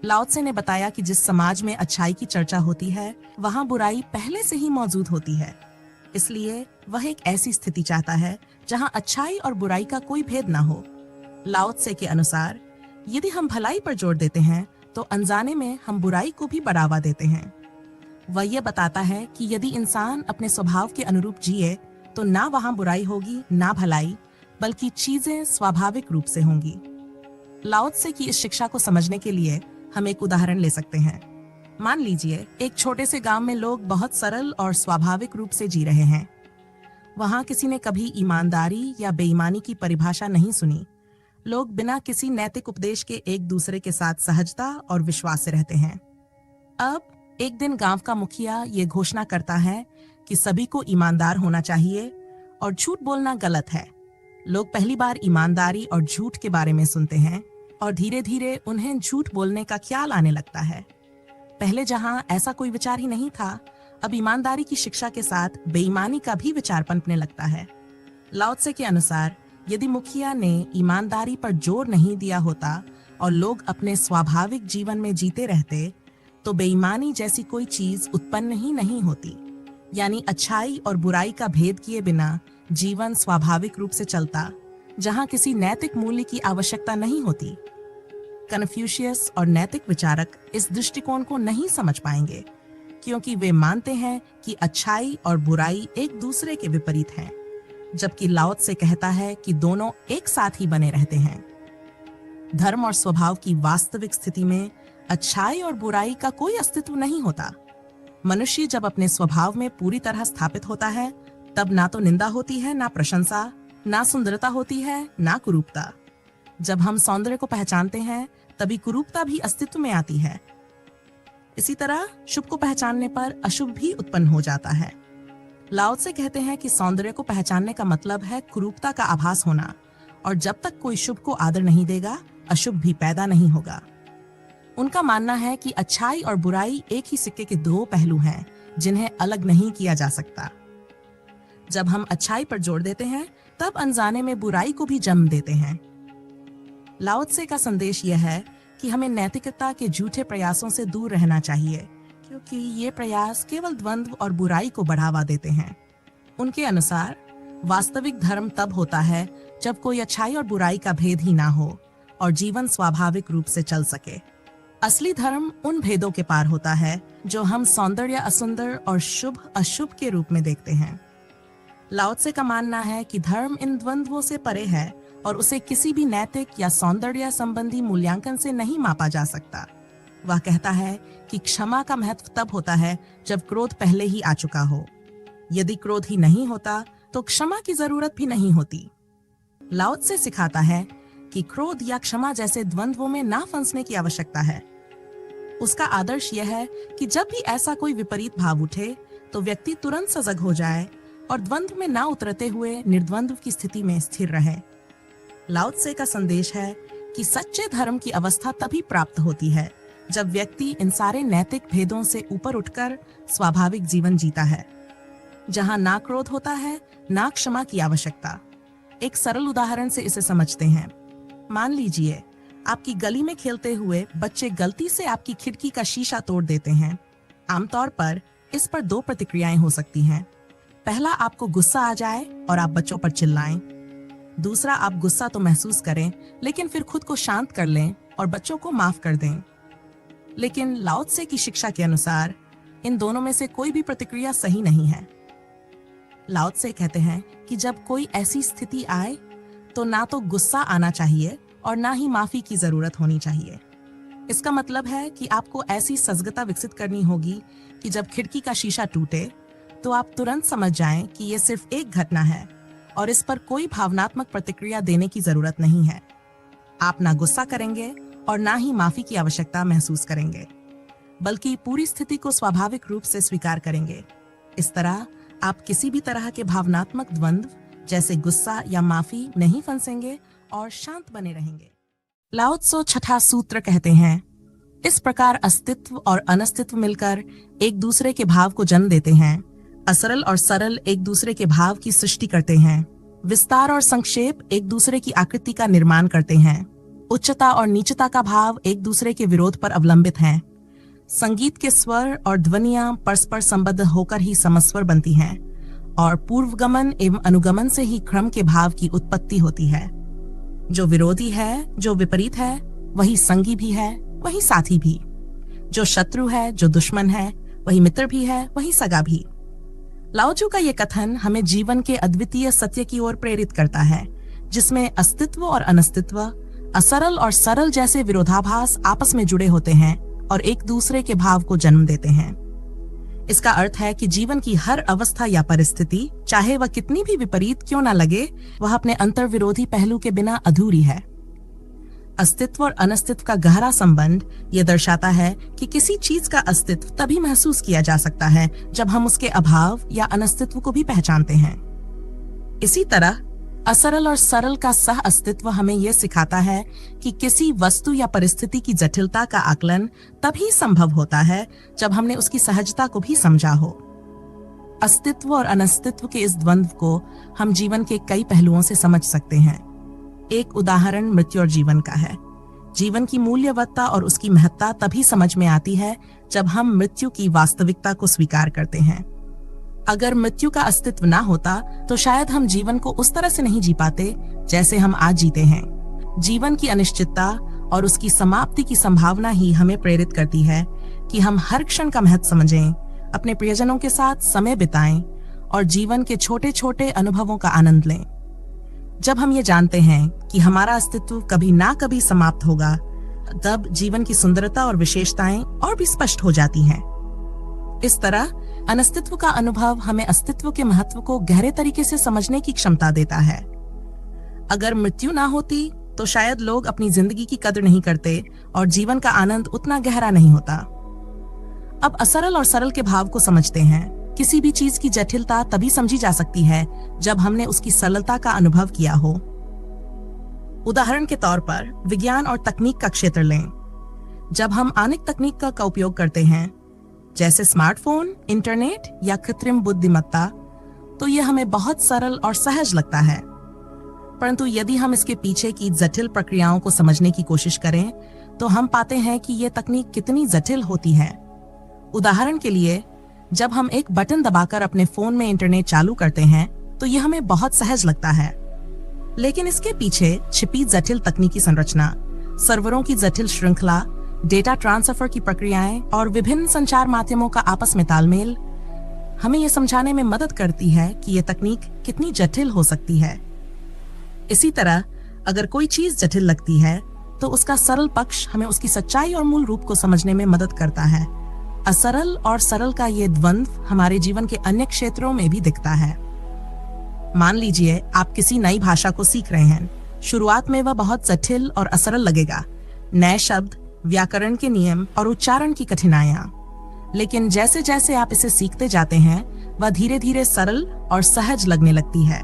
लाओ त्से ने बताया कि जिस समाज में अच्छाई की चर्चा होती है, वहां बुराई पहले से ही मौजूद होती है। इसलिए वह एक ऐसी स्थिति चाहता है जहां अच्छाई और बुराई का कोई भेद ना हो। लाओ त्से के अनुसार, यदि हम भलाई पर जोर देते हैं, तो अनजाने में हम बुराई को भी बढ़ावा देते हैं। वह यह बताता है कि यदि इंसान अपने स्वभाव के अनुरूप जिए, तो ना वहां बुराई होगी ना भलाई, बल्कि चीजें स्वाभाविक रूप से होंगी। लाओ त्से की इस शिक्षा को समझने के लिए हम एक उदाहरण ले सकते हैं। मान लीजिए, एक छोटे से गांव में लोग बहुत सरल और स्वाभाविक रूप से जी रहे हैं। वहां किसी ने कभी ईमानदारी या बेईमानी की परिभाषा नहीं सुनी। लोग बिना किसी नैतिक उपदेश के एक दूसरे के साथ सहजता और विश्वास से रहते हैं। अब एक दिन गांव का मुखिया ये घोषणा करता है कि सभी को ईमानदार होना चाहिए और झूठ बोलना गलत है। लोग पहली बार ईमानदारी और झूठ के बारे में सुनते हैं और धीरे धीरे उन्हें झूठ बोलने का ख्याल आने लगता है। पहले जहां ऐसा कोई विचार ही नहीं था, अब ईमानदारी की शिक्षा के साथ बेईमानी का भी विचार पनपने लगता है। लाओ त्से के अनुसार, यदि मुखिया ने ईमानदारी पर जोर नहीं दिया होता और लोग अपने स्वाभाविक जीवन में जीते रहते, तो बेईमानी जैसी कोई चीज उत्पन्न ही नहीं होती। यानी अच्छाई और बुराई का भेद किए बिना जीवन स्वाभाविक रूप से चलता, जहां किसी नैतिक मूल्य की आवश्यकता नहीं होती। कन्फ्यूशियस और नैतिक विचारक इस दृष्टिकोण को नहीं समझ पाएंगे, क्योंकि वे मानते हैं कि अच्छाई और बुराई एक दूसरे के विपरीत हैं, जबकि लाओ त्से कहता है कि दोनों एक साथ ही बने रहते हैं। धर्म और स्वभाव की वास्तविक स्थिति में अच्छाई और बुराई का कोई अस्तित्व नहीं होता। मनुष्य जब अपने स्वभाव में पूरी तरह स्थापित होता है, तब ना तो निंदा होती है, ना प्रशंसा, ना सुंदरता होती है, ना कुरूपता। जब हम सौंदर्य को पहचानते हैं, तभी कुरूपता भी अस्तित्व में आती है। इसी तरह शुभ को पहचानने पर अशुभ भी उत्पन्न हो जाता है। लाओ त्से कहते हैं कि सौंदर्य को पहचानने का मतलब है कुरूपता का आभास होना, और जब तक कोई शुभ को आदर नहीं देगा, अशुभ भी पैदा नहीं होगा। उनका मानना है कि अच्छाई और बुराई एक ही सिक्के के दो पहलू हैं, जिन्हें अलग नहीं किया जा सकता। जब हम अच्छाई पर जोर देते हैं, तब अनजाने में बुराई को भी जन्म देते हैं। लाओ त्से का संदेश यह है कि हमें नैतिकता के झूठे प्रयासों से दूर रहना चाहिए, क्योंकि ये प्रयास केवल द्वंद्व और बुराई को बढ़ावा देते हैं। उनके अनुसार वास्तविक धर्म तब होता है जब कोई अच्छाई और बुराई का भेद ही ना हो और जीवन स्वाभाविक रूप से चल सके। असली धर्म उन भेदों के पार होता है जो हम सौंदर्य असुंदर और शुभ अशुभ के रूप में देखते हैं। लाओ त्से का मानना है कि धर्म इन द्वंद्वों से परे है और उसे किसी भी नैतिक या सौंदर्य संबंधी मूल्यांकन से नहीं मापा जा सकता। वह कहता है कि क्षमा का महत्व तब होता है जब क्रोध पहले ही आ चुका हो। यदि क्रोध ही नहीं होता, तो क्षमा की जरूरत भी नहीं होती। लाओ त्से सिखाता है कि क्रोध या क्षमा जैसे द्वंद्वों में ना फंसने की आवश्यकता है। उसका आदर्श यह है कि जब भी ऐसा कोई विपरीत भाव उठे, तो व्यक्ति तुरंत सजग हो जाए और द्वंद्व में ना उतरते हुए निर्द्वंद्व की स्थिति में स्थिर रहे। लाओ त्से का संदेश है कि सच्चे धर्म की अवस्था तभी प्राप्त होती है जब व्यक्ति इन सारे नैतिक भेदों से ऊपर उठकर स्वाभाविक जीवन जीता है, जहां ना क्रोध होता है, ना क्षमा की आवश्यकता। एक सरल उदाहरण से इसे समझते हैं। मान लीजिए आपकी गली में खेलते हुए बच्चे गलती से आपकी खिड़की का शीशा तोड़ देते हैं। आमतौर पर इस पर दो प्रतिक्रियाएं हो सकती हैं। पहला, आपको गुस्सा आ जाए और आप बच्चों पर चिल्लाएं। दूसरा, आप गुस्सा तो महसूस करें लेकिन फिर खुद को शांत कर लें और बच्चों को माफ कर दें। लेकिन लाओ त्से की शिक्षा के अनुसार इन दोनों में से कोई भी प्रतिक्रिया सही नहीं है। लाओ त्से कहते हैं कि जब कोई ऐसी स्थिति आए तो ना तो गुस्सा आना चाहिए और ना ही माफी की जरूरत होनी चाहिए। इसका मतलब है कि आपको ऐसी सजगता विकसित करनी होगी कि जब खिड़की का शीशा टूटे तो आप तुरंत समझ जाएं कि यह सिर्फ एक घटना है और इस पर कोई भावनात्मक प्रतिक्रिया देने की जरूरत नहीं है। आप ना गुस्सा करेंगे और ना ही माफी की आवश्यकता महसूस करेंगे, बल्कि पूरी स्थिति को स्वाभाविक रूप से स्वीकार करेंगे। इस तरह आप किसी भी तरह के भावनात्मक द्वंद्व जैसे गुस्सा या माफी नहीं फंसेंगे और शांत बने रहेंगे। लाओ त्से छठा सूत्र कहते हैं, इस प्रकार अस्तित्व और अनस्तित्व मिलकर एक दूसरे के भाव को जन्म देते हैं। असरल और सरल एक दूसरे के भाव की सृष्टि करते हैं। विस्तार और संक्षेप एक दूसरे की आकृति का निर्माण करते हैं। उच्चता और नीचता का भाव एक दूसरे के विरोध पर अवलंबित हैं। संगीत के स्वर और ध्वनियां परस्पर संबद्ध होकर ही समस्वर बनती हैं और पूर्वगमन एवं अनुगमन से ही क्रम के भाव की उत्पत्ति होती है। जो विरोधी है, जो विपरीत है, वही संगी भी है, वही साथी भी। जो शत्रु है, जो दुश्मन है, वही मित्र भी है, वही सगा भी। लाओ त्से का ये कथन हमें जीवन के अद्वितीय सत्य की ओर प्रेरित करता है, जिसमें अस्तित्व और अनस्तित्व, असरल और सरल जैसे विरोधाभास आपस में जुड़े होते हैं और एक दूसरे के भाव को जन्म देते हैं। इसका अर्थ है कि जीवन की हर अवस्था या परिस्थिति, चाहे वह कितनी भी विपरीत क्यों न लगे, वह अपने अंतर्विरोधी पहलू के बिना अधूरी है। अस्तित्व और अनस्तित्व का गहरा संबंध यह दर्शाता है कि किसी चीज का अस्तित्व तभी महसूस किया जा सकता है जब हम उसके अभाव या अनस्तित्व को भी पहचानते हैं। इसी तरह असरल और सरल का सह अस्तित्व हमें यह सिखाता है कि किसी वस्तु या परिस्थिति की जटिलता का आकलन तभी संभव होता है जब हमने उसकी सहजता को भी समझा हो। अस्तित्व और अनस्तित्व के इस द्वंद्व को हम जीवन के कई पहलुओं से समझ सकते हैं। एक उदाहरण मृत्यु और जीवन का है। जीवन की मूल्यवत्ता और उसकी महत्ता तभी समझ में आती है जब हम मृत्यु की वास्तविकता को स्वीकार करते हैं। अगर मृत्यु का अस्तित्व ना होता तो शायद हम जीवन को उस तरह से नहीं जी पाते जैसे हम आज जीते हैं। जीवन की अनिश्चितता और उसकी समाप्ति की संभावना ही हमें प्रेरित करती है कि हम हर क्षण का महत्व समझें, अपने प्रियजनों के साथ समय बिताएं और जीवन के छोटे छोटे अनुभवों का आनंद लें। जब हम ये जानते हैं कि हमारा अस्तित्व कभी ना कभी समाप्त होगा, तब जीवन की सुंदरता और विशेषताएं और भी स्पष्ट हो जाती हैं। इस तरह अनस्तित्व का अनुभव हमें अस्तित्व के महत्व को गहरे तरीके से समझने की क्षमता देता है। अगर मृत्यु ना होती तो शायद लोग अपनी जिंदगी की कदर नहीं करते और जीवन का आनंद उतना गहरा नहीं होता। अब असरल और सरल के भाव को समझते हैं। किसी भी चीज की जटिलता तभी समझी जा सकती है जब हमने उसकी सरलता का अनुभव किया हो। उदाहरण के तौर पर विज्ञान और तकनीक का क्षेत्र लें। जब हम आधुनिक तकनीक का उपयोग करते हैं, जैसे स्मार्टफोन, इंटरनेट या कृत्रिम बुद्धिमत्ता, तो यह हमें बहुत सरल और सहज लगता है। परंतु यदि हम इसके पीछे की जटिल प्रक्रियाओं को समझने की कोशिश करें तो हम पाते हैं कि यह तकनीक कितनी जटिल होती है। उदाहरण के लिए, जब हम एक बटन दबाकर अपने फोन में इंटरनेट चालू करते हैं तो यह हमें बहुत सहज लगता है, लेकिन इसके पीछे छिपी जटिल तकनीकी संरचना, सर्वरों की जटिल श्रृंखला, डेटा ट्रांसफर की प्रक्रियाएं और विभिन्न संचार माध्यमों का आपस में तालमेल हमें यह समझाने में मदद करती है कि यह तकनीक कितनी जटिल हो सकती है। इसी तरह अगर कोई चीज जटिल लगती है तो उसका सरल पक्ष हमें उसकी सच्चाई और मूल रूप को समझने में मदद करता है। असरल और सरल का ये द्वंद्व हमारे जीवन के अन्य क्षेत्रों में भी दिखता है। मान लीजिए आप किसी नई भाषा को सीख रहे हैं। शुरुआत में वह बहुत जटिल और असरल लगेगा, नए शब्द, व्याकरण के नियम और उच्चारण की कठिनाइयां। लेकिन जैसे जैसे आप इसे सीखते जाते हैं वह धीरे धीरे सरल और सहज लगने लगती है।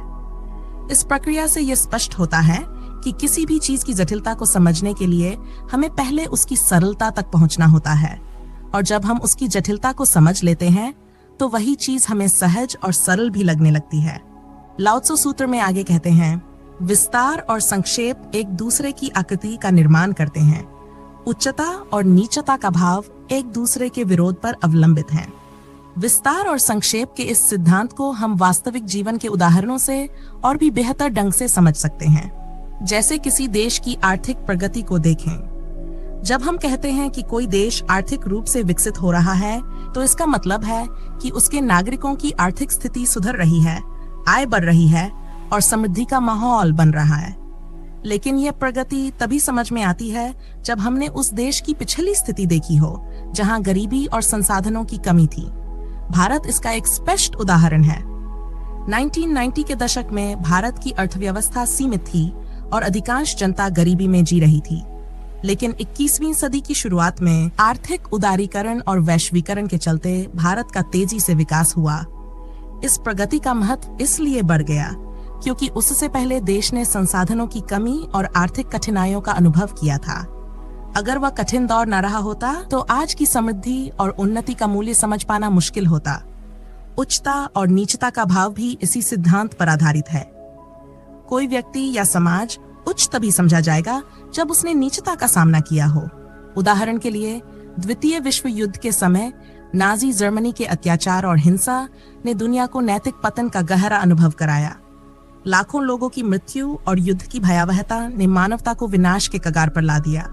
इस प्रक्रिया से यह स्पष्ट होता है कि किसी भी चीज की जटिलता को समझने के लिए हमें पहले उसकी सरलता तक पहुंचना होता है, और जब हम उसकी जटिलता को समझ लेते हैं तो वही चीज हमें सहज और सरल भी लगने लगती है। लाओ त्सु सूत्र में आगे कहते हैं, विस्तार और संक्षेप एक दूसरे की आकृति का निर्माण करते हैं। उच्चता और नीचता का भाव एक दूसरे के विरोध पर अवलंबित हैं। विस्तार और संक्षेप के इस सिद्धांत को हम वास्तविक जीवन के उदाहरणों से और भी बेहतर ढंग से समझ सकते हैं। जैसे किसी देश की आर्थिक प्रगति को देखें। जब हम कहते हैं कि कोई देश आर्थिक रूप से विकसित हो रहा है, तो इसका मतलब है कि उसके नागरिकों की आर्थिक स्थिति सुधर रही है, आय बढ़ रही है और समृद्धि का माहौल बन रहा है। लेकिन यह प्रगति तभी समझ में आती है जब हमने उस देश की पिछली स्थिति देखी हो, जहां गरीबी और संसाधनों की कमी थी। भारत इसका एक स्पष्ट उदाहरण है। 1990 के दशक में भारत की अर्थव्यवस्था सीमित थी और अधिकांश जनता गरीबी में जी रही थी। लेकिन 21वीं सदी की शुरुआत में आर्थिक उदारीकरण और वैश्वीकरण के चलते भारत का तेजी से विकास हुआ। इस प्रगति का महत्व इसलिए बढ़ गया क्योंकि उससे पहले देश ने संसाधनों की कमी और आर्थिक कठिनाइयों का अनुभव किया था। अगर वह कठिन दौर न रहा होता तो आज की समृद्धि और उन्नति का मूल्य समझ पाना मुश्किल होता। उच्चता और नीचता का भाव भी इसी सिद्धांत पर आधारित है। कोई व्यक्ति या समाज उच्च तभी समझा जाएगा जब उसने नीचता का सामना किया हो। उदाहरण के लिए, द्वितीय विश्व युद्ध के समय नाजी जर्मनी के अत्याचार और हिंसा ने दुनिया को नैतिक पतन का गहरा अनुभव कराया। लाखों लोगों की मृत्यु और युद्ध की भयावहता ने मानवता को विनाश के कगार पर ला दिया।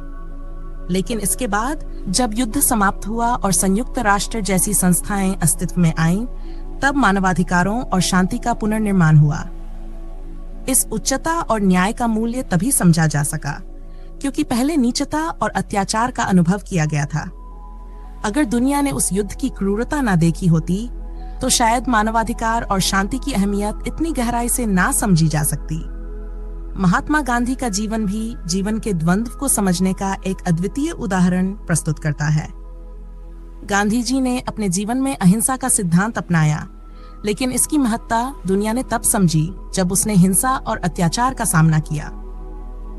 लेकिन इसके बाद जब युद्ध समाप्त हुआ और संयुक्त राष्ट्र जैसी संस्थाएं अस्तित्व में आईं, तब मानवाधिकारों और शांति का पुनर्निर्माण हुआ। इस उच्चता और न्याय का मूल्य तभी समझा जा सका क्योंकि पहले नीचता और अत्याचार का अनुभव किया गया था। अगर दुनिया ने उस युद्ध की क्रूरता ना देखी होती तो शायद मानवाधिकार और शांति की अहमियत इतनी गहराई से ना समझी जा सकती। महात्मा गांधी का जीवन भी जीवन के द्वंद्व को समझने का एक अद्वितीय उदाहरण प्रस्तुत करता है। गांधी जी ने अपने जीवन में अहिंसा का सिद्धांत अपनाया, लेकिन इसकी महत्ता दुनिया ने तब समझी जब उसने हिंसा और अत्याचार का सामना किया।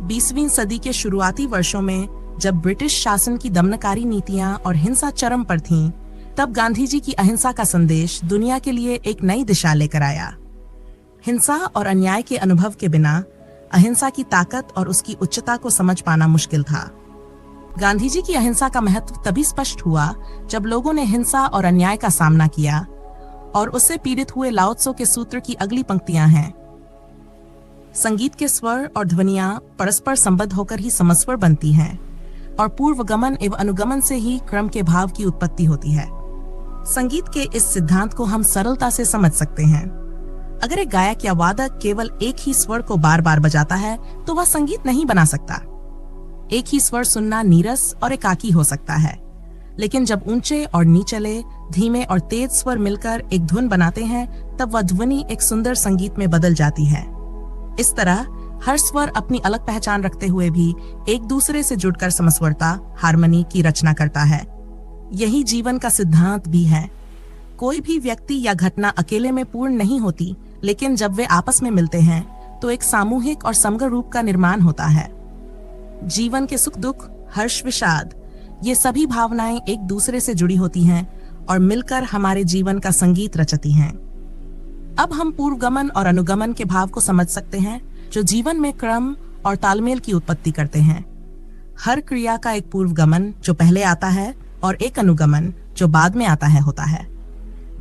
20वीं सदी के शुरुआती वर्षों में जब ब्रिटिश शासन की दमनकारी नीतियां और हिंसा चरम पर थीं, तब गांधी जी की अहिंसा का संदेश दुनिया के लिए एक नई दिशा लेकर आया। हिंसा और अन्याय के अनुभव के बिना अहिंसा की ताकत और उसकी उच्चता को समझ पाना मुश्किल था। गांधी जी की अहिंसा का महत्व तभी स्पष्ट हुआ जब लोगों ने हिंसा और अन्याय का सामना किया, और उससे पीड़ित हुए लाओ त्सु के सूत्र की अगली पंक्तियां हैं, संगीत के स्वर और ध्वनियां परस्पर संबद्ध होकर ही समस्वर बनती हैं, और पूर्वगमन एवं अनुगमन से ही क्रम के भाव की उत्पत्ति होती है। संगीत के इस सिद्धांत को हम सरलता से समझ सकते हैं। अगर एक गायक या वादक केवल एक ही स्वर को बार बार बजाता है तो वह संगीत नहीं बना सकता। एक ही स्वर सुनना नीरस और एकाकी हो सकता है, लेकिन जब ऊंचे और नीचले, धीमे और तेज स्वर मिलकर एक धुन बनाते हैं, तब वह ध्वनि एक सुंदर संगीत में बदल जाती है। इस तरह हर स्वर अपनी अलग पहचान रखते हुए भी एक दूसरे से जुड़कर समस्वरता, हार्मनी की रचना करता है। यही जीवन का सिद्धांत भी है। कोई भी व्यक्ति या घटना अकेले में पूर्ण नहीं होती, लेकिन जब वे आपस में मिलते हैं तो एक सामूहिक और समग्र रूप का निर्माण होता है। जीवन के सुख दुख, हर्ष विषाद, ये सभी भावनाएं एक दूसरे से जुड़ी होती हैं और मिलकर हमारे जीवन का संगीत रचती हैं। अब हम पूर्वगमन और अनुगमन के भाव को समझ सकते हैं, जो जीवन में क्रम और तालमेल की उत्पत्ति करते हैं। हर क्रिया का एक पूर्वगमन जो पहले आता है और एक अनुगमन जो बाद में आता है होता है।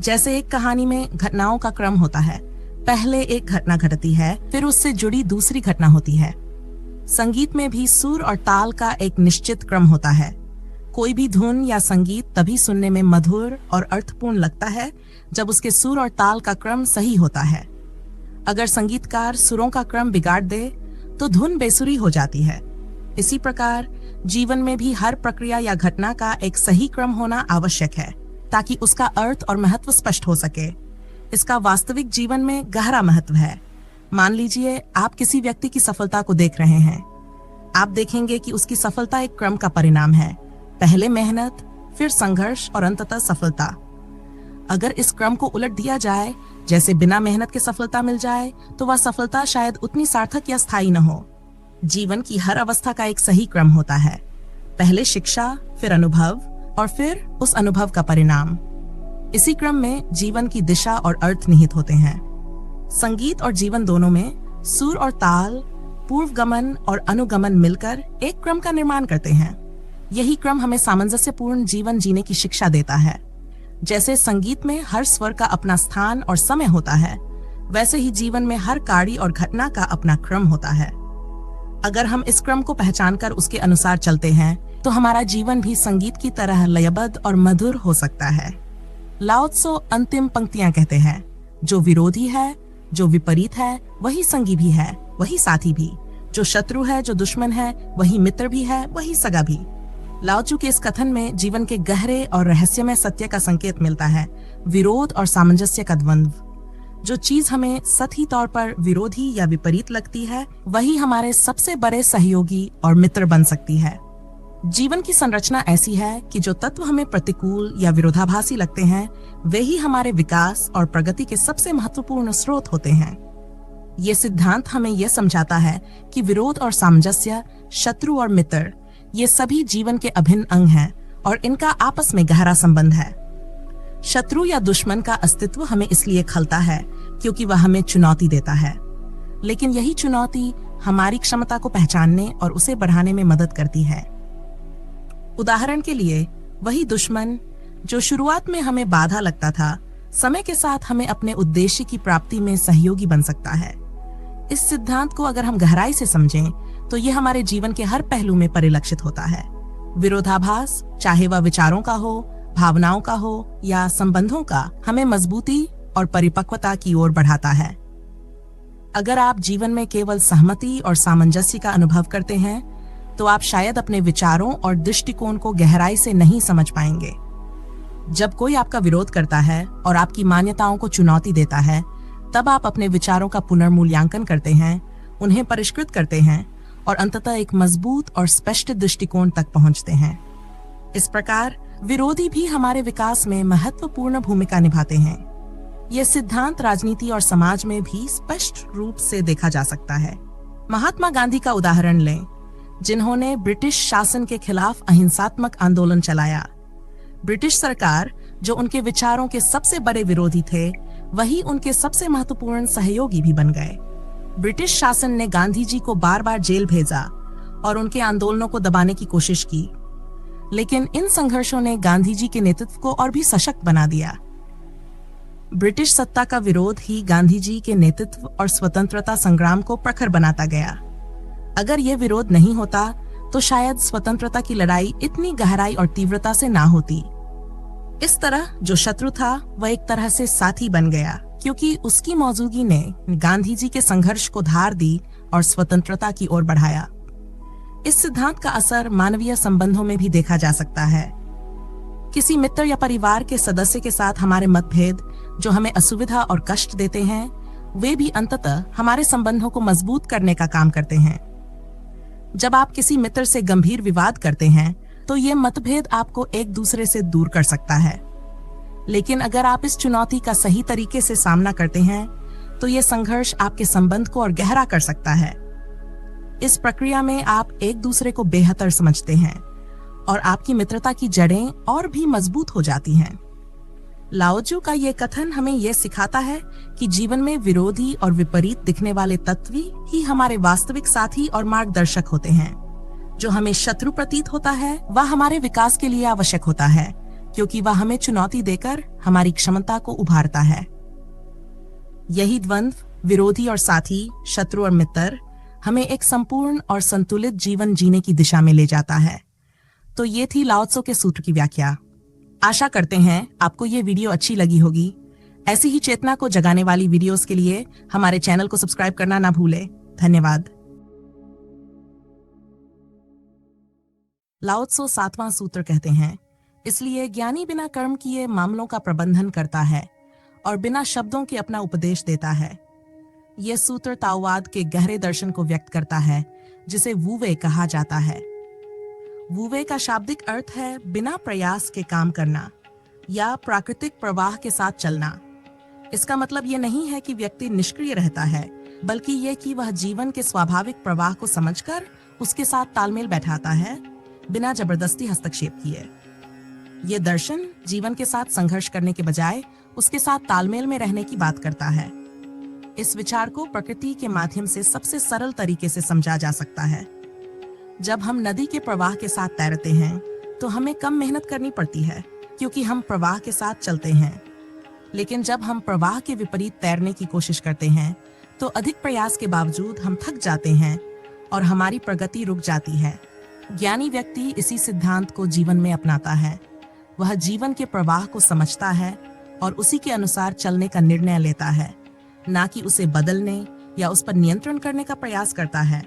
जैसे एक कहानी में घटनाओं का क्रम होता है, पहले एक घटना घटती है, फिर उससे जुड़ी दूसरी घटना होती है। संगीत में भी सुर और ताल का एक निश्चित क्रम होता है। कोई भी धुन या संगीत तभी सुनने में मधुर और अर्थपूर्ण लगता है जब उसके सुर और ताल का क्रम सही होता है। अगर संगीतकार सुरों का क्रम बिगाड़ दे तो धुन बेसुरी हो जाती है। इसी प्रकार जीवन में भी हर प्रक्रिया या घटना का एक सही क्रम होना आवश्यक है, ताकि उसका अर्थ और महत्व स्पष्ट हो सके। इसका वास्तविक जीवन में गहरा महत्व है। मान लीजिए आप किसी व्यक्ति की सफलता को देख रहे हैं। आप देखेंगे कि उसकी सफलता एक क्रम का परिणाम है, पहले मेहनत, फिर संघर्ष और अंततः सफलता। अगर इस क्रम को उलट दिया जाए, जैसे बिना मेहनत के सफलता मिल जाए, तो वह सफलता शायद उतनी सार्थक या स्थायी न हो। जीवन की हर अवस्था का एक सही क्रम होता है। पहले शिक्षा, फिर अनुभव और फिर उस अनुभव का परिणाम। इसी क्रम में जीवन की दिशा और अर्थ निहित होते हैं। संगीत और जीवन दोनों में सुर और ताल, पूर्वगमन और अनुगमन मिलकर एक क्रम का निर्माण करते हैं। यही क्रम हमें सामंजस्यपूर्ण जीवन जीने की शिक्षा देता है। जैसे संगीत में हर स्वर का अपना स्थान और समय होता है, वैसे ही जीवन में हर कार्य और घटना का अपना क्रम होता है। अगर हम इस क्रम को पहचानकर उसके अनुसार चलते हैं तो हमारा जीवन भी संगीत की तरह लयबद्ध और मधुर हो सकता है। लाओ त्सो अंतिम पंक्तियां कहते हैं, जो विरोधी है, जो विपरीत है, वही संगी भी है, वही साथी भी। जो शत्रु है, जो दुश्मन है, वही मित्र भी है, वही सगा भी। लाओ त्सो के इस कथन में जीवन के गहरे और रहस्यमय सत्य का संकेत मिलता है, विरोध और सामंजस्य का द्वंद्व। जो चीज हमें सतही तौर पर विरोधी या विपरीत लगती है, वही हमारे सबसे बड़े सहयोगी और मित्र बन सकती है। जीवन की संरचना ऐसी है कि जो तत्व हमें प्रतिकूल या विरोधाभासी लगते हैं, वे ही हमारे विकास और प्रगति के सबसे महत्वपूर्ण स्रोत होते हैं। ये सिद्धांत हमें यह समझाता है कि विरोध और सामंजस्य, शत्रु और मित्र, ये सभी जीवन के अभिन्न अंग हैं और इनका आपस में गहरा संबंध है। शत्रु या दुश्मन का अस्तित्व हमें इसलिए खलता है क्योंकि वह हमें चुनौती देता है, लेकिन यही चुनौती हमारी क्षमता को पहचानने और उसे बढ़ाने में मदद करती है। उदाहरण के लिए, वही दुश्मन जो शुरुआत में हमें बाधा लगता था, समय के साथ हमें अपने उद्देश्य की प्राप्ति में सहयोगी बन सकता है। इस सिद्धांत को अगर हम गहराई से समझें तो यह हमारे जीवन के हर पहलू में परिलक्षित होता है। विरोधाभास, चाहे वह विचारों का हो, भावनाओं का हो या संबंधों का, हमें मजबूती और परिपक्वता की ओर बढ़ाता है। अगर आप जीवन में केवल सहमति और सामंजस्य का अनुभव करते हैं तो आप शायद अपने विचारों और दृष्टिकोण को गहराई से नहीं समझ पाएंगे। जब कोई आपका विरोध करता है और आपकी मान्यताओं को चुनौती देता है, तब आप अपने विचारों का पुनर्मूल्यांकन करते हैं, उन्हें परिष्कृत करते हैं और अंततः एक मजबूत और स्पष्ट दृष्टिकोण तक पहुंचते हैं। इस प्रकार विरोधी भी हमारे विकास में महत्वपूर्ण भूमिका निभाते हैं। यह सिद्धांत राजनीति और समाज में भी स्पष्ट रूप से देखा जा सकता है। महात्मा गांधी का उदाहरण लें, जिन्होंने ब्रिटिश शासन के खिलाफ अहिंसात्मक आंदोलन चलाया। ब्रिटिश सरकार, जो उनके विचारों के सबसे बड़े विरोधी थे, वही उनके सबसे महत्वपूर्ण सहयोगी भी बन गए। ब्रिटिश शासन ने गांधी जी को बार बार जेल भेजा और उनके आंदोलनों को दबाने की कोशिश की, लेकिन इन संघर्षों ने गांधी जी के नेतृत्व को और भी सशक्त बना दिया। ब्रिटिश सत्ता का विरोध ही गांधी जी के नेतृत्व और स्वतंत्रता संग्राम को प्रखर बनाता गया। अगर यह विरोध नहीं होता तो शायद स्वतंत्रता की लड़ाई इतनी गहराई और तीव्रता से ना होती। इस तरह जो शत्रु था वह एक तरह से साथी बन गया, क्योंकि उसकी मौजूदगी ने गांधी जी के संघर्ष को धार दी और स्वतंत्रता की ओर बढ़ाया। इस सिद्धांत का असर मानवीय संबंधों में भी देखा जा सकता है। किसी मित्र या परिवार के सदस्य के साथ हमारे मतभेद, जो हमें असुविधा और कष्ट देते हैं, वे भी अंततः हमारे संबंधों को मजबूत करने का काम करते हैं। जब आप किसी मित्र से गंभीर विवाद करते हैं तो ये मतभेद आपको एक दूसरे से दूर कर सकता है, लेकिन अगर आप इस चुनौती का सही तरीके से सामना करते हैं तो ये संघर्ष आपके संबंध को और गहरा कर सकता है। इस प्रक्रिया में आप एक दूसरे को बेहतर समझते हैं और आपकी मित्रता की जड़ें और भी मजबूत हो जाती हैं। लाओ त्सो का ये कथन हमें यह सिखाता है कि जीवन में विरोधी और विपरीत दिखने वाले तत्व ही हमारे वास्तविक साथी और मार्गदर्शक होते हैं। जो हमें शत्रु प्रतीत होता है वह हमारे विकास के लिए आवश्यक होता है, क्योंकि वह हमें चुनौती देकर हमारी क्षमता को उभारता है। यही द्वंद्व, विरोधी और साथी, शत्रु और मित्र, हमें एक संपूर्ण और संतुलित जीवन जीने की दिशा में ले जाता है। तो ये थी लाओ त्सो के सूत्र की व्याख्या। आशा करते हैं आपको ये वीडियो अच्छी लगी होगी। ऐसी ही चेतना को जगाने वाली वीडियोस के लिए हमारे चैनल को सब्सक्राइब करना ना भूलें। धन्यवाद। लाओ त्सो 7वां सूत्र कहते हैं, इसलिए ज्ञानी बिना कर्म किए मामलों का प्रबंधन करता है और बिना शब्दों के अपना उपदेश देता है। यह सूत्र ताओवाद के गहरे दर्शन को व्यक्त करता है, जिसे वुवे कहा जाता है। वुवे का शाब्दिक अर्थ है बिना प्रयास के काम करना या प्राकृतिक प्रवाह के साथ चलना। इसका मतलब यह नहीं है कि व्यक्ति निष्क्रिय रहता है, बल्कि ये कि वह जीवन के स्वाभाविक प्रवाह को समझकर उसके साथ तालमेल बैठाता है, बिना जबरदस्ती हस्तक्षेप किए। ये दर्शन जीवन के साथ संघर्ष करने के बजाय उसके साथ तालमेल में रहने की बात करता है। इस विचार को प्रकृति के माध्यम से सबसे सरल तरीके से समझा जा सकता है। जब हम नदी के प्रवाह के साथ तैरते हैं तो हमें कम मेहनत करनी पड़ती है, क्योंकि हम प्रवाह के साथ चलते हैं। लेकिन जब हम प्रवाह के विपरीत तैरने की कोशिश करते हैं तो अधिक प्रयास के बावजूद हम थक जाते हैं और हमारी प्रगति रुक जाती है। ज्ञानी व्यक्ति इसी सिद्धांत को जीवन में अपनाता है। वह जीवन के प्रवाह को समझता है और उसी के अनुसार चलने का निर्णय लेता है, ना कि उसे बदलने या उस पर नियंत्रण करने का प्रयास करता है।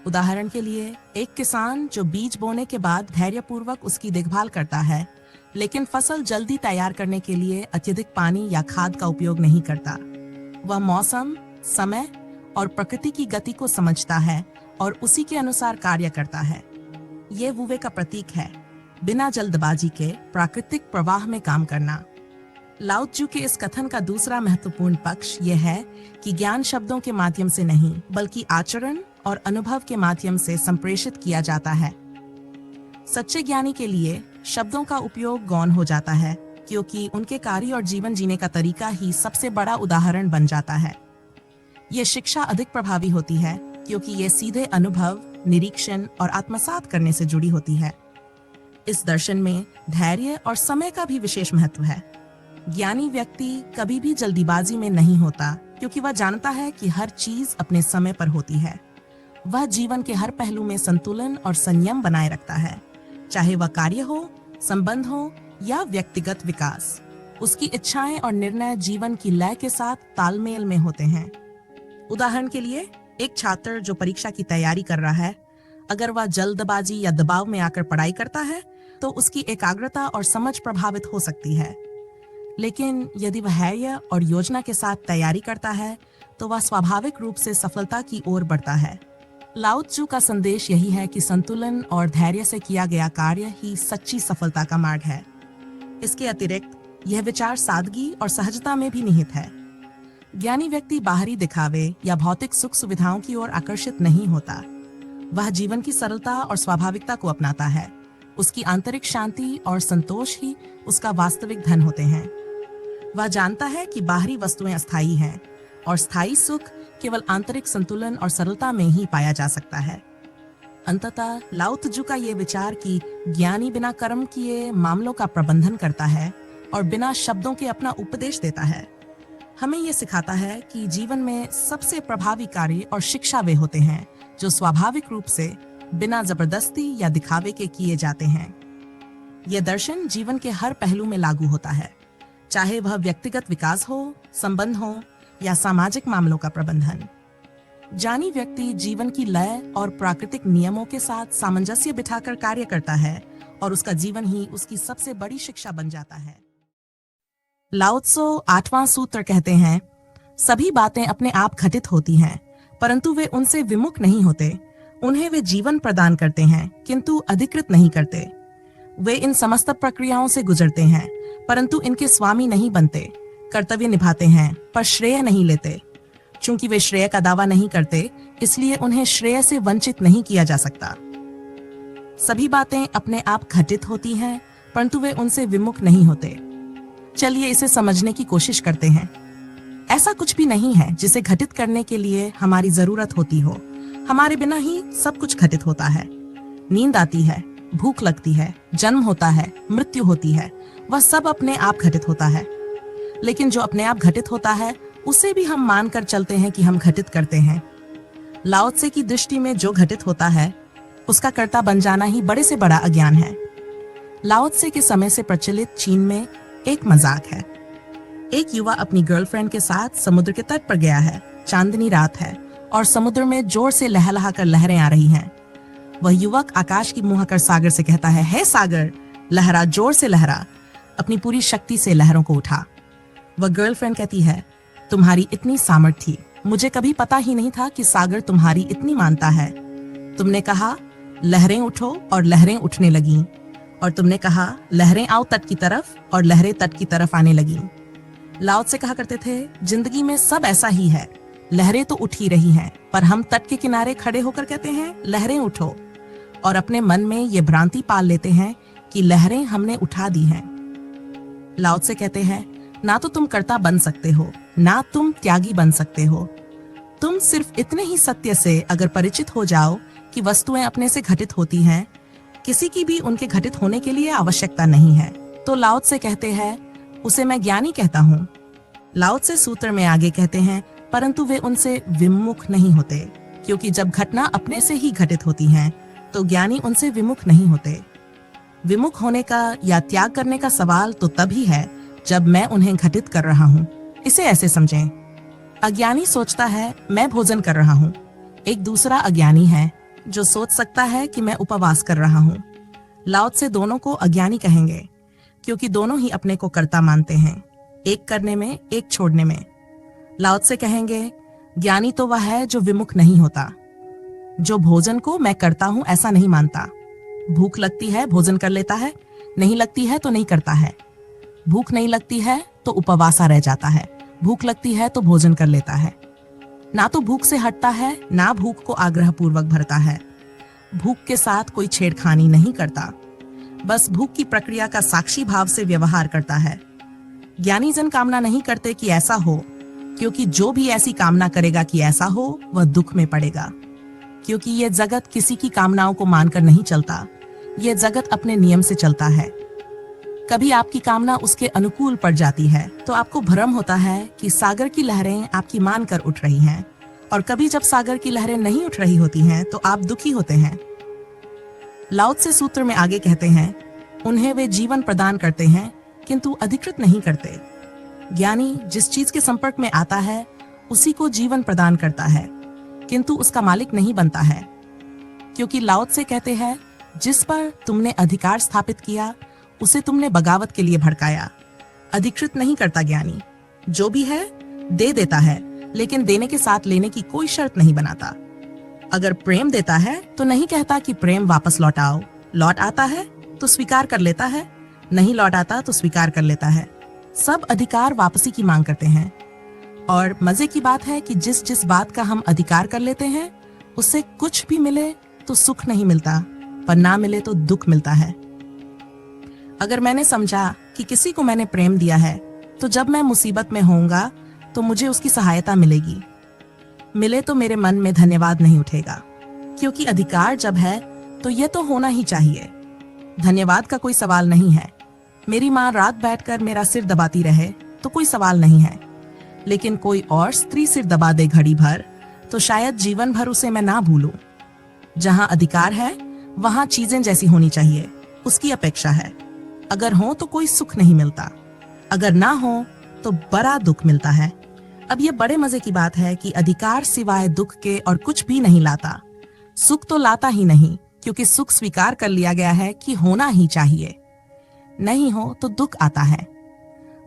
उदाहरण के लिए, एक किसान जो बीज बोने के बाद धैर्यपूर्वक उसकी देखभाल करता है, लेकिन फसल जल्दी तैयार करने के लिए अत्यधिक पानी या खाद का उपयोग नहीं करता। वह मौसम, समय और प्रकृति की गति को समझता है और उसी के अनुसार कार्य करता है। ये विवेक का प्रतीक है, बिना जल्दबाजी के प्राकृतिक प्रवाह में काम करना। लाओ त्जू के इस कथन का दूसरा महत्वपूर्ण पक्ष यह है कि ज्ञान शब्दों के माध्यम से नहीं, बल्कि आचरण और अनुभव के माध्यम से संप्रेषित किया जाता है। सच्चे ज्ञानी के लिए शब्दों का उपयोग गौण हो जाता है, क्योंकि उनके कार्य और जीवन जीने का तरीका ही सबसे बड़ा उदाहरण बन जाता है। ये शिक्षा अधिक प्रभावी होती है क्योंकि ये सीधे अनुभव, निरीक्षण और आत्मसात करने से जुड़ी होती है। इस दर्शन में धैर्य और समय का भी विशेष महत्व है। ज्ञानी व्यक्ति कभी भी जल्दीबाजी में नहीं होता, क्योंकि वह जानता है कि हर चीज अपने समय पर होती है। वह जीवन के हर पहलू में संतुलन और संयम बनाए रखता है, चाहे वह कार्य हो, संबंध हो या व्यक्तिगत विकास। उसकी इच्छाएं और निर्णय जीवन की लय के साथ तालमेल में होते हैं। उदाहरण के लिए, एक छात्र जो परीक्षा की तैयारी कर रहा है, अगर वह जल्दबाजी या दबाव में आकर पढ़ाई करता है तो उसकी एकाग्रता और समझ प्रभावित हो सकती है। लेकिन यदि वह धैर्य और योजना के साथ तैयारी करता है तो वह स्वाभाविक रूप से सफलता की ओर बढ़ता है। लाओ त्जू का संदेश यही है कि संतुलन और धैर्य से किया गया कार्य ही सच्ची सफलता का मार्ग है। इसके अतिरिक्त यह विचार सादगी और सहजता में भी निहित है। ज्ञानी व्यक्ति बाहरी दिखावे या भौतिक सुख सुविधाओं की ओर आकर्षित नहीं होता। वह जीवन की सरलता और स्वाभाविकता को अपनाता है। उसकी आंतरिक शांति और संतोष ही उसका वास्तविक धन होते हैं। वह जानता है कि बाहरी वस्तुएं अस्थायी हैं और स्थायी सुख केवल आंतरिक संतुलन और सरलता में ही पाया जा सकता है। अंततः लाओ त्जू का ये विचार कि ज्ञानी बिना कर्म किए मामलों का प्रबंधन करता है और बिना शब्दों के अपना उपदेश देता है, हमें ये सिखाता है कि जीवन में सबसे प्रभावी कार्य और शिक्षा वे होते हैं जो स्वाभाविक रूप से बिना जबरदस्ती या दिखावे के किए जाते हैं। यह दर्शन जीवन के हर पहलू में लागू होता है, चाहे वह व्यक्तिगत विकास हो, संबंध हो या सामाजिक मामलों का प्रबंधन। ज्ञानी व्यक्ति जीवन की लय और प्राकृतिक नियमों के साथ सामंजस्य बिठाकर कार्य करता है और उसका जीवन ही उसकी सबसे बड़ी शिक्षा बन जाता है। लाओ त्सो 8वां सूत्र कहते हैं, सभी बातें अपने आप घटित होती हैं, परंतु वे उनसे विमुख नहीं होते। उन्हें वे जीवन प्रदान करते हैं, किंतु अधिकृत नहीं करते। वे इन समस्त प्रक्रियाओं से गुजरते हैं, परंतु इनके स्वामी नहीं बनते। कर्तव्य निभाते हैं, पर श्रेय नहीं लेते। चूंकि वे श्रेय का दावा नहीं करते, इसलिए उन्हें श्रेय से वंचित नहीं किया जा सकता। सभी बातें अपने आप घटित होती हैं, परंतु वे उनसे विमुख नहीं होते। चलिए इसे समझने की कोशिश करते हैं। ऐसा कुछ भी नहीं है जिसे घटित करने के लिए हमारी जरूरत होती हो। हमारे बिना ही सब कुछ घटित होता है। नींद आती है, भूख लगती है, जन्म होता है, मृत्यु होती है, वह सब अपने आप घटित होता है। लेकिन जो अपने आप घटित होता है उसे भी हम मानकर चलते हैं कि हम घटित करते हैं। लाओ त्से की दृष्टि में जो घटित होता है उसका कर्ता बन जाना ही बड़े से बड़ा अज्ञान है। लाओ त्से के समय से प्रचलित चीन में एक मजाक है। एक युवा अपनी गर्लफ्रेंड के साथ समुद्र के तट पर गया है। चांदनी रात है और समुद्र में जोर से लहलहा कर लहरें आ रही हैं। वह युवक आकाश की मुंह कर सागर से कहता है, हे सागर, लहरा, जोर से लहरा, अपनी पूरी शक्ति से लहरों को उठा। वह गर्लफ्रेंड कहती है, तुम्हारी इतनी सामर्थ्य थी, मुझे कभी पता ही नहीं था कि सागर तुम्हारी इतनी मानता है। तुमने कहा लहरें उठो और लहरें उठने लगीं, और तुमने कहा लहरें आओ तट की तरफ और लहरें तट की तरफ आने लगीं। लाओ त्से कहा करते थे, जिंदगी में सब ऐसा ही है, लहरें तो उठ ही रही हैं, पर हम तट के किनारे खड़े होकर कहते हैं लहरें उठो, और अपने मन में ये भ्रांति पाल लेते हैं कि लहरें हमने उठा दी हैं। लाओ त्से कहते हैं, ना तो तुम कर्ता बन सकते हो, ना तुम त्यागी बन सकते हो। तुम सिर्फ इतने ही सत्य से अगर परिचित हो जाओ कि वस्तुएं अपने से घटित होती हैं, किसी की भी उनके घटित होने के लिए आवश्यकता नहीं है, तो लाओ त्से कहते हैं उसे मैं ज्ञानी कहता हूँ। लाओ त्से सूत्र में आगे कहते हैं, परंतु वे उनसे विमुख नहीं होते, क्योंकि जब घटना अपने से ही घटित होती हैं, तो ज्ञानी उनसे विमुख नहीं होते। विमुख होने का या त्याग करने का सवाल तो तभी है जब मैं उन्हें घटित कर रहा हूँ। इसे ऐसे समझें, अज्ञानी सोचता है मैं भोजन कर रहा हूँ, एक दूसरा अज्ञानी है जो सोच सकता है कि मैं उपवास कर रहा हूँ। लाओ त्से दोनों को अज्ञानी कहेंगे, क्योंकि दोनों ही अपने को कर्ता मानते हैं, एक करने में एक छोड़ने में। लाओ त्से कहेंगे ज्ञानी तो वह है जो विमुख नहीं होता, जो भोजन को मैं करता हूं ऐसा नहीं मानता। भूख लगती है भोजन कर लेता है, नहीं लगती है तो नहीं करता है। भूख नहीं लगती है तो उपवासा रह जाता है, भूख लगती है तो भोजन कर लेता है। ना तो भूख से हटता है, ना भूख को आग्रह पूर्वक भरता है। भूख के साथ कोई छेड़खानी नहीं करता, बस भूख की प्रक्रिया का साक्षी भाव से व्यवहार करता है। ज्ञानी जन कामना नहीं करते कि ऐसा हो, क्योंकि जो भी ऐसी कामना करेगा कि ऐसा हो वह दुख में पड़ेगा, क्योंकि यह जगत किसी की कामनाओं को मानकर नहीं चलता, यह जगत अपने नियम से चलता है। कभी आपकी कामना उसके अनुकूल पड़ जाती है तो आपको भ्रम होता है कि सागर की लहरें आपकी मानकर उठ रही हैं, और कभी जब सागर की लहरें नहीं उठ रही होती हैं तो आप दुखी होते हैं। लाओ त्से सूत्र में आगे कहते हैं, उन्हें वे जीवन प्रदान करते हैं किंतु अधिकृत नहीं करते। ज्ञानी जिस चीज के संपर्क में आता है उसी को जीवन प्रदान करता है, किंतु उसका मालिक नहीं बनता है, क्योंकि लाओ त्से कहते हैं जिस पर तुमने अधिकार स्थापित किया उसे तुमने बगावत के लिए भड़काया। अधिकृत नहीं करता ज्ञानी, जो भी है दे देता है, लेकिन देने के साथ लेने की कोई शर्त नहीं बनाता। अगर प्रेम देता है तो नहीं कहता कि प्रेम वापस लौटाओ, लौट आता है तो स्वीकार कर लेता है, नहीं लौट आता तो स्वीकार कर लेता है। सब अधिकार वापसी की मांग करते हैं, और मजे की बात है कि जिस जिस बात का हम अधिकार कर लेते हैं उससे कुछ भी मिले तो सुख नहीं मिलता, पर ना मिले तो दुख मिलता है। अगर मैंने समझा कि किसी को मैंने प्रेम दिया है तो जब मैं मुसीबत में होऊंगा तो मुझे उसकी सहायता मिलेगी, मिले तो मेरे मन में धन्यवाद नहीं उठेगा, क्योंकि अधिकार जब है तो यह तो होना ही चाहिए। धन्यवाद का कोई सवाल नहीं है। मेरी माँ रात बैठकर मेरा सिर दबाती रहे तो कोई सवाल नहीं है, लेकिन कोई और स्त्री सिर दबा दे घड़ी भर तो शायद जीवन भर उसे मैं ना भूलूं। जहां अधिकार है वहां चीजें जैसी होनी चाहिए उसकी अपेक्षा है। अगर हो तो कोई सुख नहीं मिलता, अगर ना हो तो बड़ा दुख मिलता है। अब ये बड़े मजे की बात है कि अधिकार सिवाय दुख के और कुछ भी नहीं लाता। सुख तो लाता ही नहीं, क्योंकि सुख स्वीकार कर लिया गया है कि होना ही चाहिए, नहीं हो तो दुख आता है।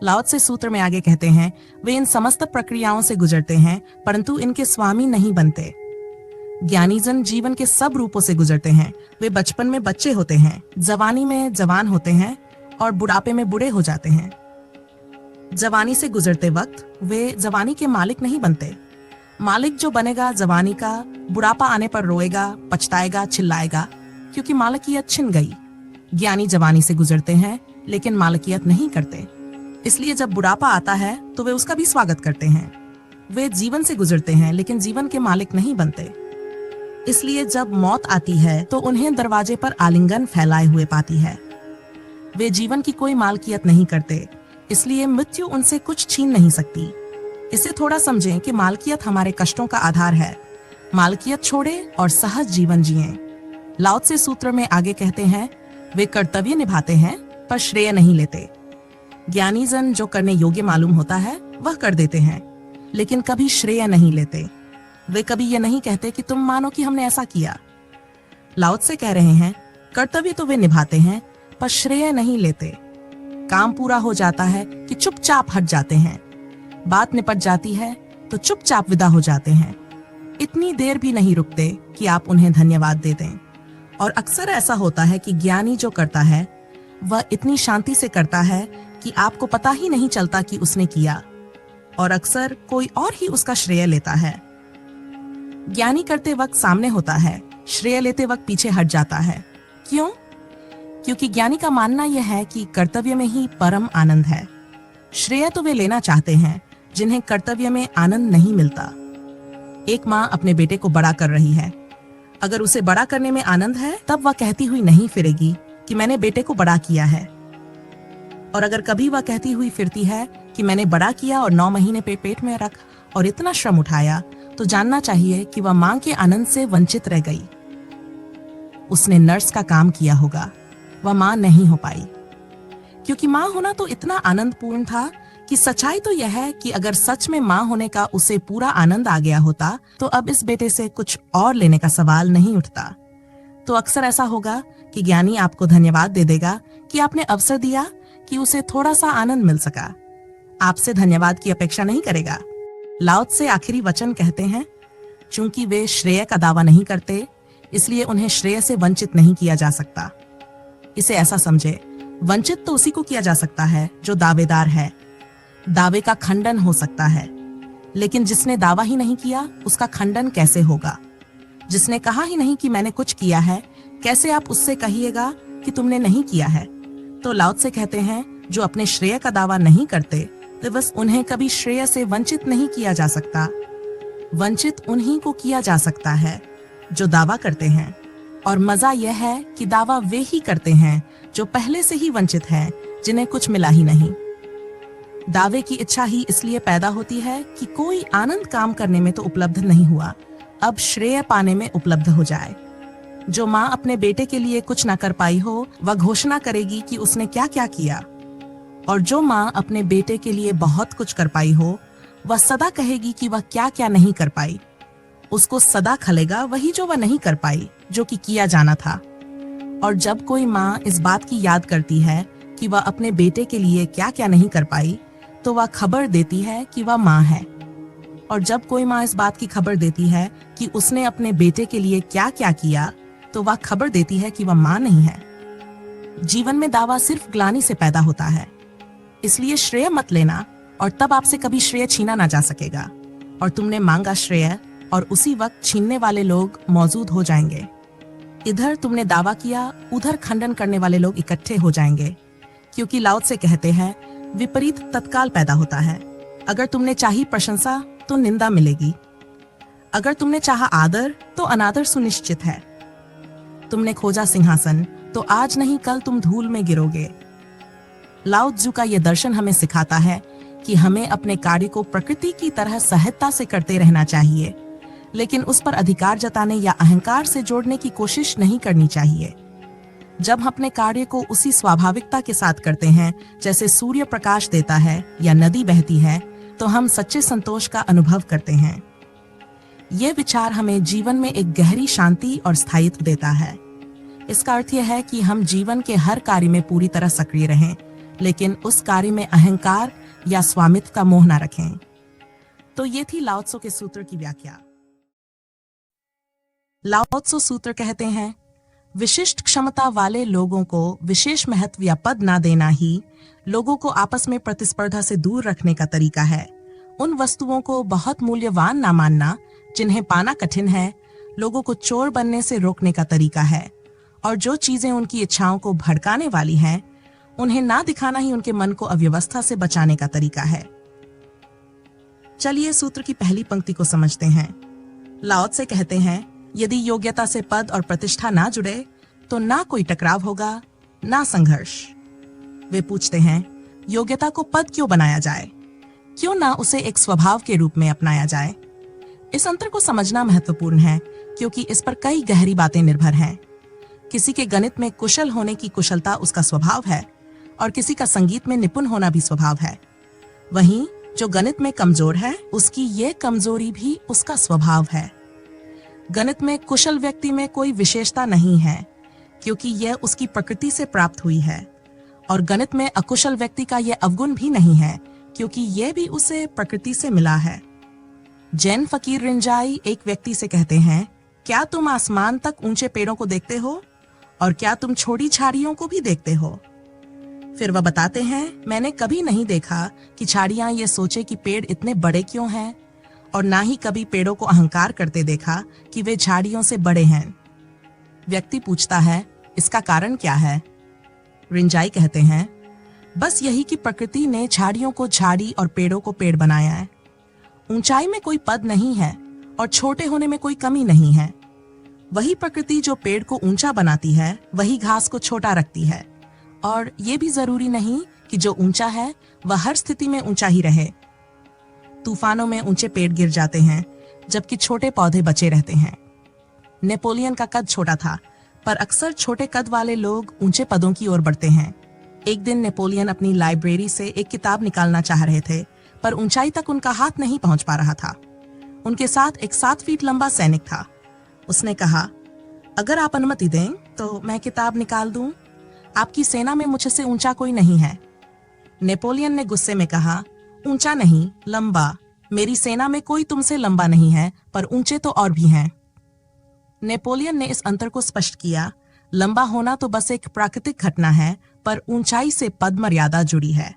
लाओ त्से सूत्र में आगे कहते हैं, वे इन समस्त प्रक्रियाओं से गुजरते हैं परंतु इनके स्वामी नहीं बनते। ज्ञानी जन जीवन के सब रूपों से गुजरते हैं। वे बचपन में बच्चे होते हैं, जवानी में जवान होते हैं और बुढ़ापे में बूढ़े हो जाते हैं। जवानी से गुजरते वक्त वे जवानी के मालिक नहीं बनते। मालिक जो बनेगा जवानी का, बुढ़ापा आने पर रोएगा, पछताएगा, चिल्लाएगा, क्योंकि मालिकियत छिन गई। ज्ञानी जवानी से गुजरते हैं लेकिन मालिकियत नहीं करते, इसलिए जब बुढ़ापा आता है तो वे उसका भी स्वागत करते हैं। वे जीवन से गुजरते हैं लेकिन जीवन के मालिक नहीं बनते, इसलिए जब मौत आती है तो उन्हें दरवाजे पर आलिंगन फैलाए हुए पाती है। वे जीवन की कोई मालकियत नहीं करते, इसलिए मृत्यु उनसे कुछ छीन नहीं सकती। इसे थोड़ा समझें कि मालकियत हमारे कष्टों का आधार है। मालकियत छोड़े और सहज जीवन जिएं। लाओ त्से सूत्र में आगे कहते हैं, वे कर्तव्य निभाते हैं पर श्रेय नहीं लेते। ज्ञानी जन जो करने योग्य मालूम होता है वह कर देते हैं, लेकिन कभी श्रेय नहीं लेते। वे कभी ये नहीं कहते कि तुम मानो कि हमने ऐसा किया। लाओ त्से कह रहे हैं, कर्तव्य तो वे निभाते हैं पर श्रेय नहीं लेते। काम पूरा हो जाता है कि चुपचाप हट जाते हैं, बात निपट जाती है तो चुपचाप विदा हो जाते हैं। इतनी देर भी नहीं रुकते कि आप उन्हें धन्यवाद दे दें। और अक्सर ऐसा होता है कि ज्ञानी जो करता है वह इतनी शांति से करता है कि आपको पता ही नहीं चलता कि उसने किया। और अक्सर कोई और ही उसका श्रेय लेता है। ज्ञानी करते वक्त सामने होता है, श्रेय लेते वक्त पीछे हट जाता है। क्यों? क्योंकि ज्ञानी का मानना यह है कि कर्तव्य में ही परम आनंद है। श्रेय तो वे लेना चाहते हैं जिन्हें कर्तव्य में आनंद नहीं मिलता। एक माँ अपने बेटे को बड़ा कर रही है। अगर उसे बड़ा करने में आनंद है तब वह कहती हुई नहीं फिरेगी कि मैंने बेटे को बड़ा किया है। और अगर कभी वह कहती हुई फिरती है कि मैंने बड़ा किया और 9 महीने पेट में रख और इतना श्रम उठाया, तो जानना चाहिए कि वह मां के आनंद से वंचित रह गई। उसने नर्स का काम किया होगा, वह मां नहीं हो पाई। क्योंकि मां होना तो इतना आनंदपूर्ण था कि सच्चाई तो यह है कि अगर सच में मां होने का उसे पूरा आनंद आ गया होता तो अब इस बेटे से कुछ और लेने का सवाल नहीं उठता। तो अक्सर ऐसा होगा कि ज्ञानी आपको धन्यवाद दे देगा कि आपने अवसर दिया कि उसे थोड़ा सा आनंद मिल सका। आपसे धन्यवाद की अपेक्षा नहीं करेगा। लाओ त्से आखिरी वचन कहते हैं, चूंकि वे श्रेय का दावा नहीं करते इसलिए उन्हें श्रेय से वंचित नहीं किया जा सकता। इसे ऐसा समझे, वंचित तो उसी को किया जा सकता है जो दावेदार है। दावे का खंडन हो सकता है, लेकिन जिसने दावा ही नहीं किया उसका खंडन कैसे होगा? जिसने कहा ही नहीं कि मैंने कुछ किया है, कैसे आप उससे कहिएगा कि तुमने नहीं किया है? तो लाओ त्से कहते हैं, जो अपने श्रेय का दावा नहीं करते तो बस उन्हें कभी श्रेय से वंचित नहीं किया जा सकता। वंचित उन्हीं को किया जा सकता है जो दावा करते हैं। और मजा यह है कि दावा वे ही करते हैं जो पहले से ही वंचित हैं, जिन्हें कुछ मिला ही नहीं। दावे की इच्छा ही इसलिए पैदा होती है कि कोई आनंद काम करने में तो उपलब्ध नहीं हुआ, अब श्रेय पाने में उपलब्ध हो जाए। जो माँ अपने बेटे के लिए कुछ ना कर पाई हो, वह घोषणा करेगी कि उसने क्या क्या किया। और जो माँ अपने बेटे के लिए बहुत कुछ कर पाई हो, वह सदा कहेगी कि वह क्या क्या नहीं कर पाई। उसको सदा खलेगा वही जो वह नहीं कर पाई, जो कि किया जाना था। और जब कोई माँ इस बात की याद करती है कि वह अपने बेटे के लिए क्या क्या नहीं कर पाई, तो वह खबर देती है कि वह माँ है। और जब कोई माँ इस बात की खबर देती है कि उसने अपने बेटे के लिए क्या क्या किया, तो वह खबर देती है कि वह माँ नहीं है। जीवन में दावा सिर्फ ग्लानि से पैदा होता है, इसलिए श्रेय मत लेना और तब आपसे कभी श्रेय छीना ना जा सकेगा। और तुमने मांगा श्रेय और उसी वक्त छीनने वाले लोग मौजूद हो जाएंगे। इधर तुमने दावा किया, उधर खंडन करने वाले लोग इकट्ठे हो जाएंगे। क्योंकि लाओ त्से कहते हैं, विपरीत तत्काल पैदा होता है। अगर तुमने चाही प्रशंसा तो निंदा मिलेगी। अगर तुमने चाहा आदर तो अनादर सुनिश्चित है। तुमने खोजा सिंहासन तो आज नहीं कल तुम धूल में गिरोगे। लाओ त्जू का यह दर्शन हमें सिखाता है कि हमें अपने कार्य को प्रकृति की तरह सहजता से करते रहना चाहिए, लेकिन उस पर अधिकार जताने या अहंकार से जोड़ने की कोशिश नहीं करनी चाहिए। जब हम अपने कार्य को उसी स्वाभाविकता के साथ करते हैं जैसे सूर्य प्रकाश देता है या नदी बहती है, तो हम सच्चे संतोष का अनुभव करते हैं। यह विचार हमें जीवन में एक गहरी शांति और स्थायित्व देता है। इसका अर्थ यह है कि हम जीवन के हर कार्य में पूरी तरह सक्रिय रहें, लेकिन उस कार्य में अहंकार या स्वामित्व का मोह न रखें। तो ये थी लाओ त्से के सूत्र की व्याख्या। लाओ त्से सूत्र कहते हैं, विशिष्ट क्षमता वाले लोगों को विशेष महत्व या पद ना देना ही लोगों को आपस में प्रतिस्पर्धा से दूर रखने का तरीका है। उन वस्तुओं को बहुत मूल्यवान ना मानना जिन्हें पाना कठिन है, लोगों को चोर बनने से रोकने का तरीका है। और जो चीजें उनकी इच्छाओं को भड़काने वाली हैं, उन्हें ना दिखाना ही उनके मन को अव्यवस्था से बचाने का तरीका है। चलिए सूत्र की पहली पंक्ति को समझते हैं। लाओ त्से कहते हैं, यदि योग्यता से पद और प्रतिष्ठा ना जुड़े तो ना कोई टकराव होगा, ना संघर्ष। वे पूछते हैं, योग्यता को पद क्यों बनाया जाए? क्यों ना उसे एक स्वभाव के रूप में अपनाया जाए? इस अंतर को समझना महत्वपूर्ण है, क्योंकि इस पर कई गहरी बातें निर्भर हैं। किसी के गणित में कुशल होने की कुशलता उसका स्वभाव है, और किसी का संगीत में निपुण होना भी स्वभाव है। वहीं जो गणित में कमजोर है, उसकी ये कमजोरी भी उसका स्वभाव है। गणित में कुशल व्यक्ति में कोई विशेषता नहीं है, क्योंकि यह उसकी प्रकृति से प्राप्त हुई है। और गणित में अकुशल व्यक्ति का यह अवगुण भी नहीं है, क्योंकि यह भी उसे प्रकृति से मिला है। जैन फकीर रिंजाई एक व्यक्ति से कहते हैं, क्या तुम आसमान तक ऊंचे पेड़ों को देखते हो? और क्या तुम छोटी झाड़ियों को भी देखते हो? फिर वह बताते हैं, मैंने कभी नहीं देखा कि झाड़ियां ये सोचे कि पेड़ इतने बड़े क्यों हैं, और ना ही कभी पेड़ों को अहंकार करते देखा कि वे झाड़ियों से बड़े हैं। व्यक्ति पूछता है, इसका कारण क्या है? रिंजाई कहते हैं, बस यही कि प्रकृति ने झाड़ियों को झाड़ी और पेड़ों को पेड़ बनाया है। ऊंचाई में कोई पद नहीं है और छोटे होने में कोई कमी नहीं है। वही प्रकृति जो पेड़ को ऊंचा बनाती है, वही घास को छोटा रखती है। और ये भी जरूरी नहीं कि जो ऊंचा है वह हर स्थिति में ऊंचा ही रहे। तूफानों में ऊंचे पेड़ गिर जाते हैं, जबकि छोटे पौधे बचे रहते हैं। नेपोलियन का कद छोटा था, पर अक्सर छोटे कद वाले लोग ऊंचे पदों की ओर बढ़ते हैं। एक दिन नेपोलियन अपनी लाइब्रेरी से एक किताब निकालना चाह रहे थे, पर ऊंचाई तक उनका हाथ नहीं पहुंच पा रहा था। उनके साथ एक 7 फीट लंबा सैनिक था। उसने कहा, अगर आप अनुमति दें तो मैं किताब निकाल दूं। आपकी सेना में मुझसे ऊंचा कोई नहीं है। नेपोलियन ने गुस्से में कहा, ऊंचा नहीं, लंबा। मेरी सेना में कोई तुमसे लंबा नहीं है, पर ऊंचे तो और भी हैं। नेपोलियन ने इस अंतर को स्पष्ट किया, लंबा होना तो बस एक प्राकृतिक घटना है, पर ऊंचाई से पद मर्यादा जुड़ी है।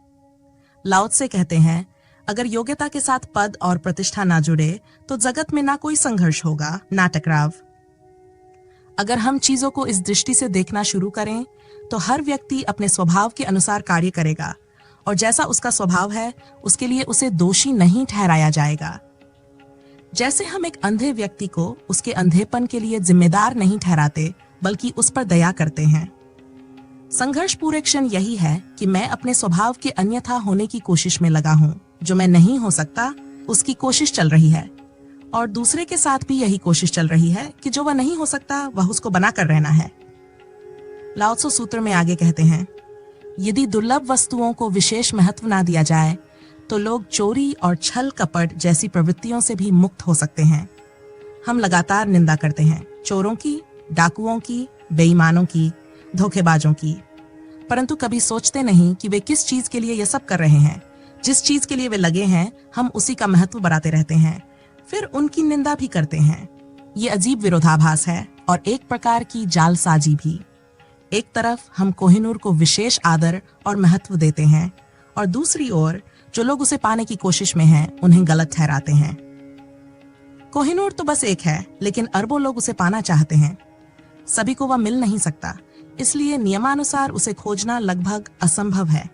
लाओ त्से कहते हैं, अगर योग्यता के साथ पद और प्रतिष्ठा ना जुड़े तो जगत में ना कोई संघर्ष होगा, ना टकराव। अगर हम चीजों को इस दृष्टि से देखना शुरू करें तो हर व्यक्ति अपने स्वभाव के अनुसार कार्य करेगा, और जैसा उसका स्वभाव है उसके लिए उसे दोषी नहीं ठहराया जाएगा। जैसे हम एक अंधे व्यक्ति को उसके अंधेपन के लिए जिम्मेदार नहीं ठहराते, बल्कि उस पर दया करते हैं। संघर्ष पूरे क्षण यही है कि मैं अपने स्वभाव के अन्यथा होने की कोशिश में लगा हूँ। जो मैं नहीं हो सकता उसकी कोशिश चल रही है, और दूसरे के साथ भी यही कोशिश चल रही है कि जो वह नहीं हो सकता वह उसको बनाकर रहना है। लाओ त्से सूत्र में आगे कहते हैं, यदि दुर्लभ वस्तुओं को विशेष महत्व ना दिया जाए तो लोग चोरी और छल कपट जैसी प्रवृत्तियों से भी मुक्त हो सकते हैं। हम लगातार निंदा करते हैं चोरों की, डाकुओं की, बेईमानों की, धोखेबाजों की, परंतु कभी सोचते नहीं कि वे किस चीज के लिए यह सब कर रहे हैं। जिस चीज के लिए वे लगे हैं, हम उसी का महत्व बढ़ाते रहते हैं, फिर उनकी निंदा भी करते हैं। ये अजीब विरोधाभास है और एक प्रकार की जालसाजी भी। एक तरफ हम कोहिनूर को विशेष आदर और महत्व देते हैं, और दूसरी ओर जो लोग उसे पाने की कोशिश में हैं, उन्हें गलत ठहराते हैं। कोहिनूर तो बस एक है, लेकिन अरबों लोग उसे पाना चाहते हैं। सभी को वह मिल नहीं सकता, इसलिए नियमानुसार उसे खोजना लगभग असंभव है।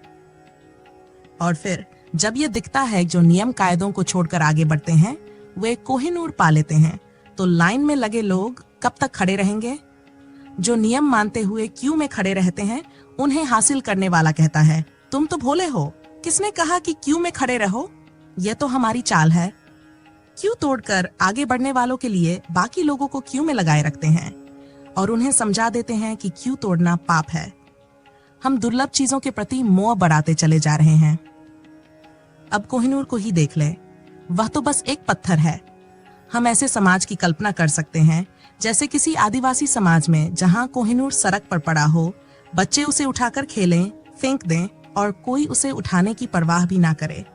और फिर जब यह दिखता है जो नियम कायदों को छोड़कर आगे बढ़ते हैं वे कोहिनूर पा लेते हैं, तो लाइन में लगे लोग कब तक खड़े रहेंगे? जो नियम मानते हुए क्यू में खड़े रहते हैं उन्हें हासिल करने वाला कहता है, तुम तो भोले हो, किसने कहा कि क्यू में खड़े रहो? यह तो हमारी चाल है। क्यू तोड़कर आगे बढ़ने वालों के लिए बाकी लोगों को क्यू में लगाए रखते हैं और उन्हें समझा देते हैं कि क्यू तोड़ना पाप है। हम दुर्लभ चीजों के प्रति मोह बढ़ाते चले जा रहे हैं। अब कोहिनूर को ही देख ले, वह तो बस एक पत्थर है। हम ऐसे समाज की कल्पना कर सकते हैं जैसे किसी आदिवासी समाज में जहां कोहिनूर सड़क पर पड़ा हो, बच्चे उसे उठाकर खेलें, फेंक दें और कोई उसे उठाने की परवाह भी ना करे।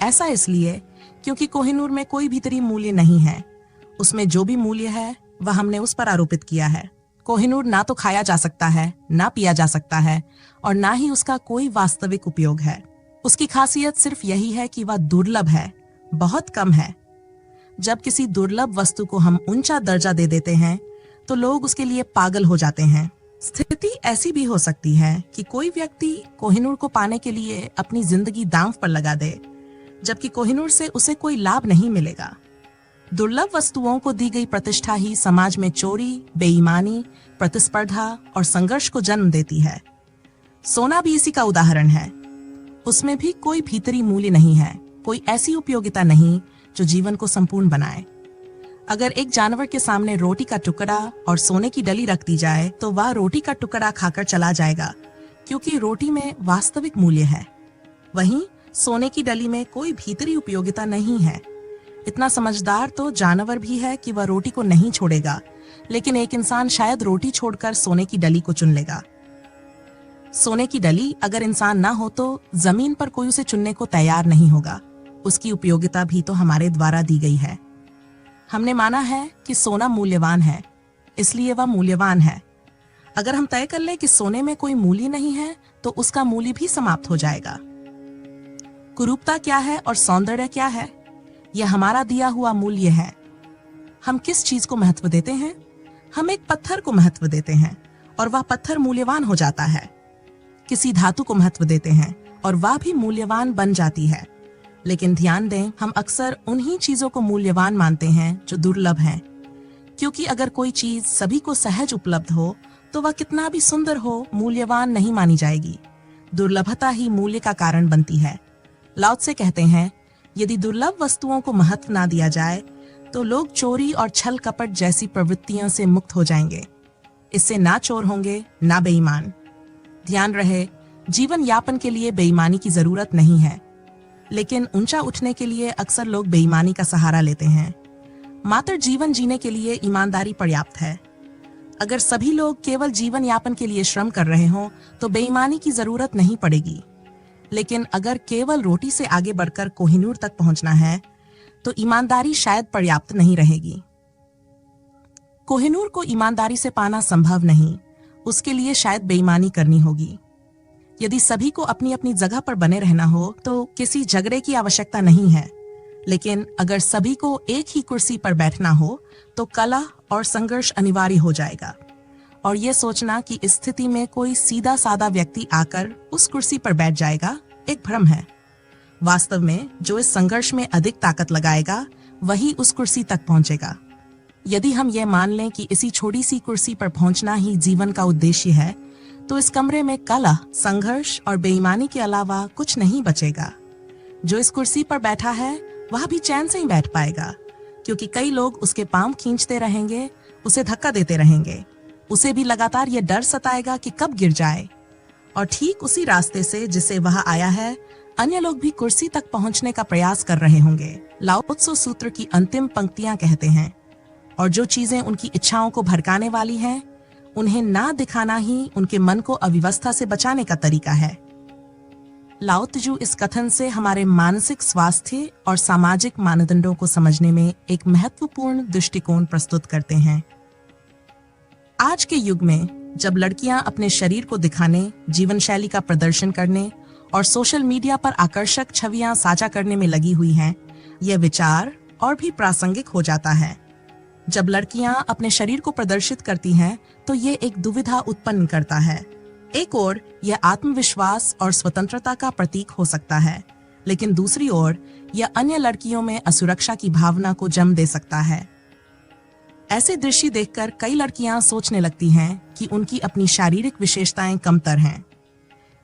ऐसा इसलिए क्योंकि कोहिनूर में कोई भीतरी मूल्य नहीं है। उसमें जो भी मूल्य है वह हमने उस पर आरोपित किया है। कोहिनूर ना तो खाया जा सकता है, ना पिया जा सकता है, और ना ही उसका कोई वास्तविक उपयोग है। उसकी खासियत सिर्फ यही है कि वह दुर्लभ है, बहुत कम है। जब किसी दुर्लभ वस्तु को हम ऊंचा दर्जा दे देते हैं तो लोग उसके लिए पागल हो जाते हैं। स्थिति ऐसी भी हो सकती है कि कोई व्यक्ति कोहिनूर को पाने के लिए अपनी जिंदगी दांव पर लगा दे, जबकि कोहिनूर से उसे कोई लाभ नहीं मिलेगा। दुर्लभ वस्तुओं को दी गई प्रतिष्ठा ही समाज में चोरी, बेईमानी, प्रतिस्पर्धा और संघर्ष को जन्म देती है। सोना भी इसी का उदाहरण है। उसमें भी कोई भीतरी मूल्य नहीं है, कोई ऐसी उपयोगिता नहीं जो जीवन को संपूर्ण बनाए। अगर एक जानवर के सामने रोटी का टुकड़ा और सोने की डली रख दी जाए तो वह रोटी का टुकड़ा खाकर चला जाएगा, क्योंकि रोटी में वास्तविक मूल्य है। वहीं सोने की डली में कोई भीतरी उपयोगिता नहीं है। इतना समझदार तो जानवर भी है कि वह रोटी को नहीं छोड़ेगा, लेकिन एक इंसान शायद रोटी छोड़कर सोने की डली को चुन लेगा। सोने की डली अगर इंसान ना हो तो जमीन पर कोई उसे चुनने को तैयार नहीं होगा। उसकी उपयोगिता भी तो हमारे द्वारा दी गई है। हमने माना है कि सोना मूल्यवान है, इसलिए वह मूल्यवान है। अगर हम तय कर लें कि सोने में कोई मूल्य नहीं है तो उसका मूल्य भी समाप्त हो जाएगा। कुरूपता क्या है और सौंदर्य क्या है? यह हमारा दिया हुआ मूल्य है। हम किस चीज को महत्व देते हैं? हम एक पत्थर को महत्व देते हैं और वह पत्थर मूल्यवान हो जाता है। किसी धातु को महत्व देते हैं और वह भी मूल्यवान बन जाती है। लेकिन ध्यान दें, हम अक्सर उन्हीं चीजों को मूल्यवान मानते हैं जो दुर्लभ हैं, क्योंकि अगर कोई चीज सभी को सहज उपलब्ध हो तो वह कितना भी सुंदर हो, मूल्यवान नहीं मानी जाएगी। दुर्लभता ही मूल्य का कारण बनती है। लाओ त्से कहते हैं, यदि दुर्लभ वस्तुओं को महत्व ना दिया जाए तो लोग चोरी और छल कपट जैसी प्रवृत्तियों से मुक्त हो जाएंगे। इससे ना चोर होंगे ना बेईमान। ध्यान रहे, जीवन यापन के लिए बेईमानी की जरूरत नहीं है, लेकिन ऊंचा उठने के लिए अक्सर लोग बेईमानी का सहारा लेते हैं। मात्र जीवन जीने के लिए ईमानदारी पर्याप्त है। अगर सभी लोग केवल जीवन यापन के लिए श्रम कर रहे हों तो बेईमानी की जरूरत नहीं पड़ेगी। लेकिन अगर केवल रोटी से आगे बढ़कर कोहिनूर तक पहुंचना है तो ईमानदारी शायद पर्याप्त नहीं रहेगी। कोहिनूर को ईमानदारी से पाना संभव नहीं, उसके लिए शायद बेईमानी करनी होगी। यदि सभी को अपनी अपनी जगह पर बने रहना हो तो किसी झगड़े की आवश्यकता नहीं है, लेकिन अगर सभी को एक ही कुर्सी पर बैठना हो तो कलह और संघर्ष अनिवार्य हो जाएगा। और ये सोचना कि इस स्थिति में कोई सीधा साधा व्यक्ति आकर उस कुर्सी पर बैठ जाएगा एक भ्रम है। वास्तव में जो इस संघर्ष में अधिक ताकत लगाएगा वही उस कुर्सी तक पहुंचेगा। यदि हम ये मान लें कि इसी छोटी सी कुर्सी पर पहुंचना ही जीवन का उद्देश्य है तो इस कमरे में कलह, संघर्ष और बेईमानी के अलावा कुछ नहीं बचेगा। जो इस कुर्सी पर बैठा है वह भी चैन से ही बैठ पाएगा, क्योंकि कई लोग उसके पांव खींचते रहेंगे, उसे धक्का देते रहेंगे। उसे भी लगातार ये डर सताएगा कि कब गिर जाए। और ठीक उसी रास्ते से जिसे वह आया है, अन्य लोग भी कुर्सी तक पहुंचने का प्रयास कर रहे होंगे। लाओ त्से सूत्र की अंतिम पंक्तियां कहते हैं, और जो चीजें उनकी इच्छाओं को भड़काने वाली हैं, उन्हें ना दिखाना ही उनके मन को अव्यवस्था से बचाने का तरीका है। लाओ त्जू इस कथन से हमारे मानसिक स्वास्थ्य और सामाजिक मानदंडों को समझने में एक महत्वपूर्ण दृष्टिकोण प्रस्तुत करते हैं। आज के युग में जब लड़कियां अपने शरीर को दिखाने, जीवन शैली का प्रदर्शन करने और सोशल मीडिया पर आकर्षक छवियां साझा करने में लगी हुई हैं, यह विचार और भी प्रासंगिक हो जाता है। जब लड़कियां अपने शरीर को प्रदर्शित करती हैं तो ये एक दुविधा उत्पन्न करता है। एक ओर यह आत्मविश्वास और स्वतंत्रता का प्रतीक हो सकता है, लेकिन दूसरी ओर यह अन्य लड़कियों में असुरक्षा की भावना को जन्म दे सकता है। ऐसे दृश्य देखकर कई लड़कियां सोचने लगती हैं कि उनकी अपनी शारीरिक विशेषताएं कमतर हैं।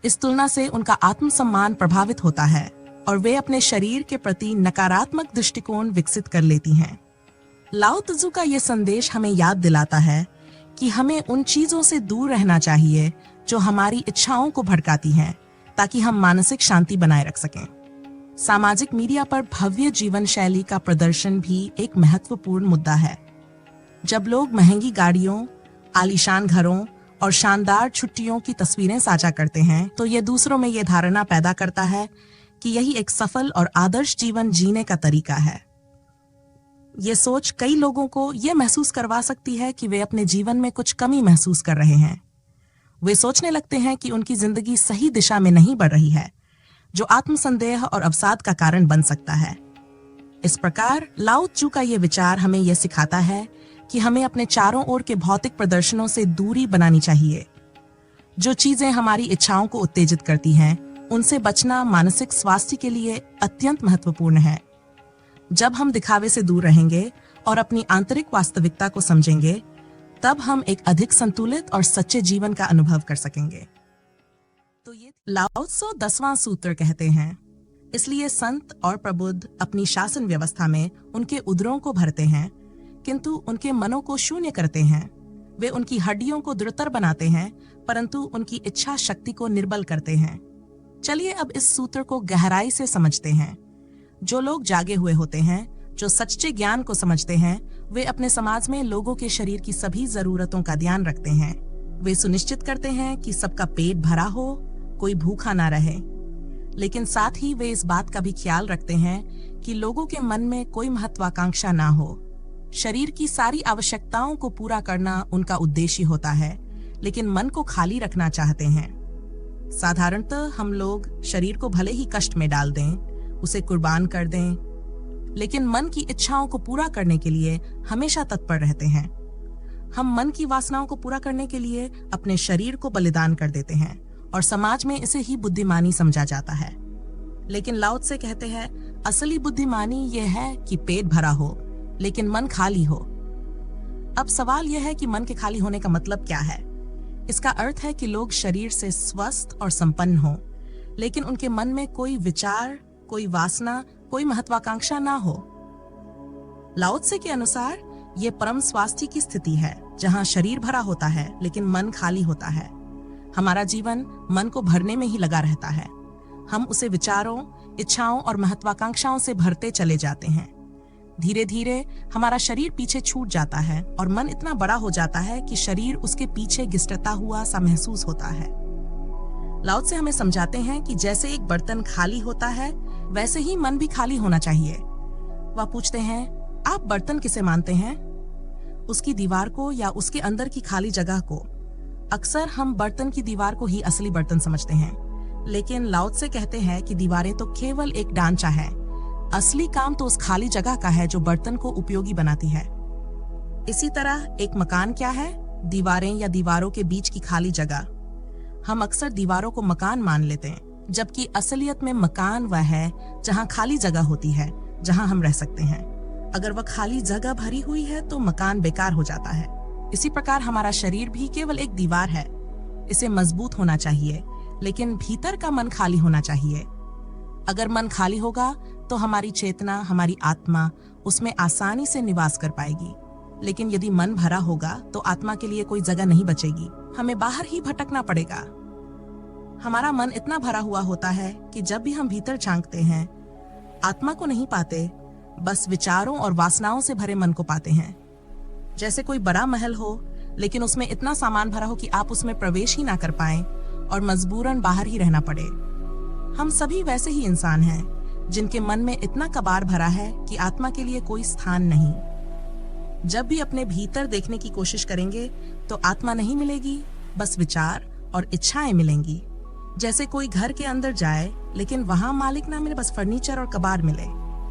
इस तुलना से उनका आत्मसम्मान प्रभावित होता है और वे अपने शरीर के प्रति नकारात्मक दृष्टिकोण विकसित कर लेती हैं। लाओ त्जू का यह संदेश हमें याद दिलाता है कि हमें उन चीजों से दूर रहना चाहिए जो हमारी इच्छाओं को भड़काती हैं, ताकि हम मानसिक शांति बनाए रख सकें। सामाजिक मीडिया पर भव्य जीवन शैली का प्रदर्शन भी एक महत्वपूर्ण मुद्दा है। जब लोग महंगी गाड़ियों, आलीशान घरों और शानदार छुट्टियों की तस्वीरें साझा करते हैं तो ये दूसरों में ये धारणा पैदा करता है कि यही एक सफल और आदर्श जीवन जीने का तरीका है। ये सोच कई लोगों को ये महसूस करवा सकती है कि वे अपने जीवन में कुछ कमी महसूस कर रहे हैं। वे सोचने लगते हैं कि उनकी जिंदगी सही दिशा में नहीं बढ़ रही है, जो आत्मसंदेह और अवसाद का कारण बन सकता है। इस प्रकार लाओ त्जू का ये विचार हमें यह सिखाता है कि हमें अपने चारों ओर के भौतिक प्रदर्शनों से दूरी बनानी चाहिए। जो चीजें हमारी इच्छाओं को उत्तेजित करती हैं, उनसे बचना मानसिक स्वास्थ्य के लिए अत्यंत महत्वपूर्ण है। जब हम दिखावे से दूर रहेंगे और अपनी आंतरिक वास्तविकता को समझेंगे, तब हम एक अधिक संतुलित और सच्चे जीवन का अनुभव कर सकेंगे। तो ये लाओ त्से 10वां सूत्र कहते हैं, इसलिए संत और प्रबुद्ध अपनी शासन व्यवस्था में उनके उदरों को भरते हैं, किंतु उनके मनों को शून्य करते हैं। वे उनकी हड्डियों को दृढ़तर बनाते हैं, परंतु उनकी इच्छा शक्ति को निर्बल करते हैं। चलिए अब इस सूत्र को गहराई से समझते हैं। जो लोग जागे हुए होते हैं, जो सच्चे ज्ञान को समझते हैं, वे अपने समाज में लोगों के शरीर की सभी जरूरतों का ध्यान रखते हैं। वे सुनिश्चित करते हैं कि सबका पेट भरा हो, कोई भूखा ना रहे। लेकिन साथ ही वे इस बात का भी ख्याल रखते हैं कि लोगों के मन में कोई महत्वाकांक्षा ना हो। शरीर की सारी आवश्यकताओं को पूरा करना उनका उद्देश्य होता है, लेकिन मन को खाली रखना चाहते हैं। साधारणतः हम लोग शरीर को भले ही कष्ट में डाल दें, उसे कुर्बान कर दें, लेकिन मन की इच्छाओं को पूरा करने के लिए हमेशा तत्पर रहते हैं। हम मन की वासनाओं को पूरा करने के लिए अपने शरीर को बलिदान कर देते हैं और समाज में इसे ही बुद्धिमानी समझा जाता है। लेकिन लाओ त्से कहते हैं, असली बुद्धिमानी यह है कि पेट भरा हो लेकिन मन खाली हो। अब सवाल यह है कि मन के खाली होने का मतलब क्या है। इसका अर्थ है कि लोग शरीर से स्वस्थ और संपन्न हो, लेकिन उनके मन में कोई विचार, कोई वासना, कोई महत्वाकांक्षा ना हो। लाओ त्से के अनुसार ये परम स्वास्थ्य की स्थिति है, जहां शरीर भरा होता है लेकिन मन खाली होता है। हमारा जीवन मन को भरने में ही लगा रहता है। हम उसे विचारों, इच्छाओं और महत्वाकांक्षाओं से भरते चले जाते हैं। धीरे धीरे हमारा शरीर पीछे छूट जाता है और मन इतना बड़ा हो जाता है कि शरीर उसके पीछे घिसटता हुआ सा महसूस होता है। लाओ त्से हमें समझाते हैं कि जैसे एक बर्तन खाली होता है, वैसे ही मन भी खाली होना चाहिए। वह पूछते हैं, आप बर्तन किसे मानते हैं? उसकी दीवार को या उसके अंदर की खाली जगह को? अक्सर हम बर्तन की दीवार को ही असली बर्तन समझते हैं, लेकिन लाओ त्से कहते हैं कि दीवारें तो केवल एक ढांचा है। असली काम तो उस खाली जगह का है जो बर्तन को उपयोगी बनाती है। इसी तरह एक मकान क्या है? दीवारें या दीवारों के बीच की खाली जगह। हम अक्सर दीवारों को मकान मान लेते हैं, जबकि असलियत में मकान वह है जहां खाली जगह होती है, जहां हम रह सकते हैं। अगर वह खाली जगह भरी हुई है तो मकान बेकार हो जाता है। इसी प्रकार हमारा शरीर भी केवल एक दीवार है। इसे मजबूत होना चाहिए, लेकिन भीतर का मन खाली होना चाहिए। अगर मन खाली होगा तो हमारी चेतना, हमारी आत्मा उसमें आसानी से निवास कर पाएगी। लेकिन यदि मन भरा होगा तो आत्मा के लिए कोई जगह नहीं बचेगी, हमें बाहर ही भटकना पड़ेगा। हमारा मन इतना भरा हुआ होता है कि जब भी हम भीतर झांकते हैं, आत्मा को नहीं पाते, बस विचारों और वासनाओं से भरे मन को पाते हैं। जैसे कोई बड़ा महल हो, लेकिन उसमें इतना सामान भरा हो कि आप उसमें प्रवेश ही ना कर पाएं और मजबूरन बाहर ही रहना पड़े। हम सभी वैसे ही इंसान हैं, जिनके मन में इतना कबाड़ भरा है कि आत्मा के लिए कोई स्थान नहीं। जब भी अपने भीतर देखने की कोशिश करेंगे तो आत्मा नहीं मिलेगी, बस विचार और इच्छाएं मिलेंगी। जैसे कोई घर के अंदर जाए लेकिन वहां मालिक ना मिले, बस फर्नीचर और कबाड़ मिले।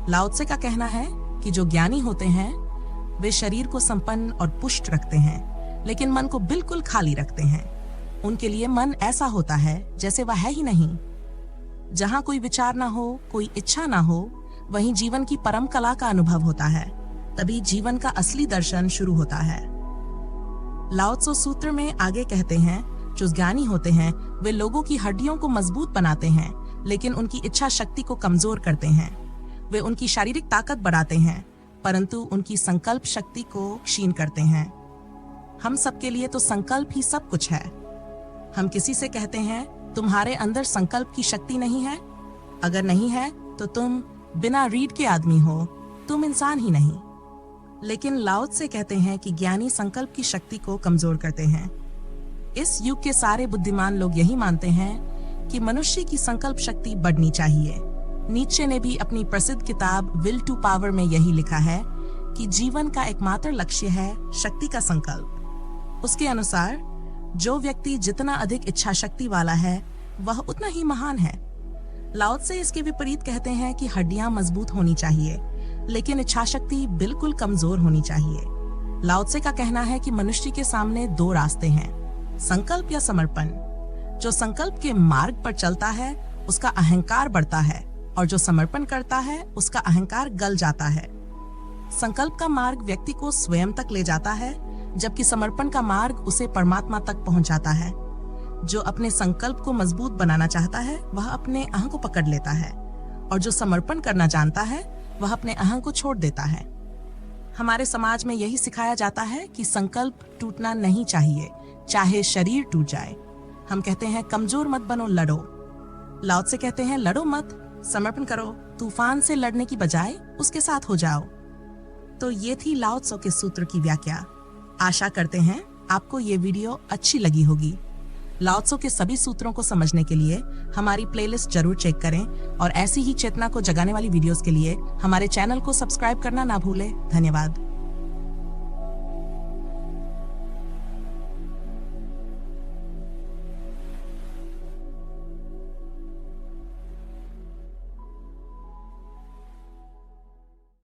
लाओ त्से का कहना है कि जो ज्ञानी होते हैं वे शरीर को संपन्न और पुष्ट रखते हैं, लेकिन मन को बिल्कुल खाली रखते हैं। उनके लिए मन ऐसा होता है जैसे वह है ही नहीं। जहां कोई विचार ना हो, कोई इच्छा ना हो, वहीं जीवन की परम कला का अनुभव होता है। तभी जीवन का असली दर्शन शुरू होता है। लाओ त्से सूत्र में आगे कहते हैं, जो ज्ञानी होते हैं वे लोगों की हड्डियों को मजबूत बनाते हैं, लेकिन उनकी इच्छा शक्ति को कमजोर करते हैं। वे उनकी शारीरिक ताकत बढ़ाते हैं, परंतु उनकी संकल्प शक्ति को क्षीण करते हैं। हम सबके लिए तो संकल्प ही सब कुछ है। हम किसी से कहते हैं, तुम्हारे अंदर संकल्प की शक्ति नहीं है? अगर नहीं है तो तुम बिना रीढ़ के आदमी हो, तुम इंसान ही नहीं। लेकिन लाओ त्से कहते हैं कि ज्ञानी संकल्प की शक्ति को कमजोर करते हैं। इस युग के सारे बुद्धिमान लोग यही मानते हैं कि मनुष्य की संकल्प शक्ति बढ़नी चाहिए। नीचे ने भी अपनी प्रसिद्ध किताब विल टू पावर में यही लिखा है कि जीवन का एकमात्र लक्ष्य है शक्ति का संकल्प। उसके अनुसार जो व्यक्ति जितना अधिक इच्छा शक्ति वाला है वह उतना ही महान है। लाओ त्से इसके विपरीत कहते हैं कि हड्डियां मजबूत होनी चाहिए, लेकिन इच्छा शक्ति बिल्कुल कमजोर होनी चाहिए। लाओ त्से का कहना है कि मनुष्य के सामने दो रास्ते हैं, संकल्प या समर्पण। जो संकल्प के मार्ग पर चलता है उसका अहंकार बढ़ता है, और जो समर्पण करता है उसका अहंकार गल जाता है। संकल्प का मार्ग व्यक्ति को स्वयं तक ले जाता है, जबकि समर्पण का मार्ग उसे परमात्मा तक पहुंचाता है। जो अपने संकल्प को मजबूत बनाना चाहता है वह अपने अहं को पकड़ लेता है, और जो समर्पण करना जानता है वह अपने अहं को छोड़ देता है। हमारे समाज में यही सिखाया जाता है कि संकल्प टूटना नहीं चाहिए, चाहे शरीर टूट जाए। हम कहते हैं कमजोर मत बनो, लड़ो। लाओ त्से कहते हैं लड़ो मत, समर्पण करो। तूफान से लड़ने की बजाय उसके साथ हो जाओ। तो ये थी लाओ त्से के सूत्र की व्याख्या। आशा करते हैं आपको ये वीडियो अच्छी लगी होगी। लाओ त्से के सभी सूत्रों को समझने के लिए हमारी प्लेलिस्ट जरूर चेक करें, और ऐसी ही चेतना को जगाने वाली वीडियोस के लिए हमारे चैनल को सब्सक्राइब करना ना भूलें। धन्यवाद।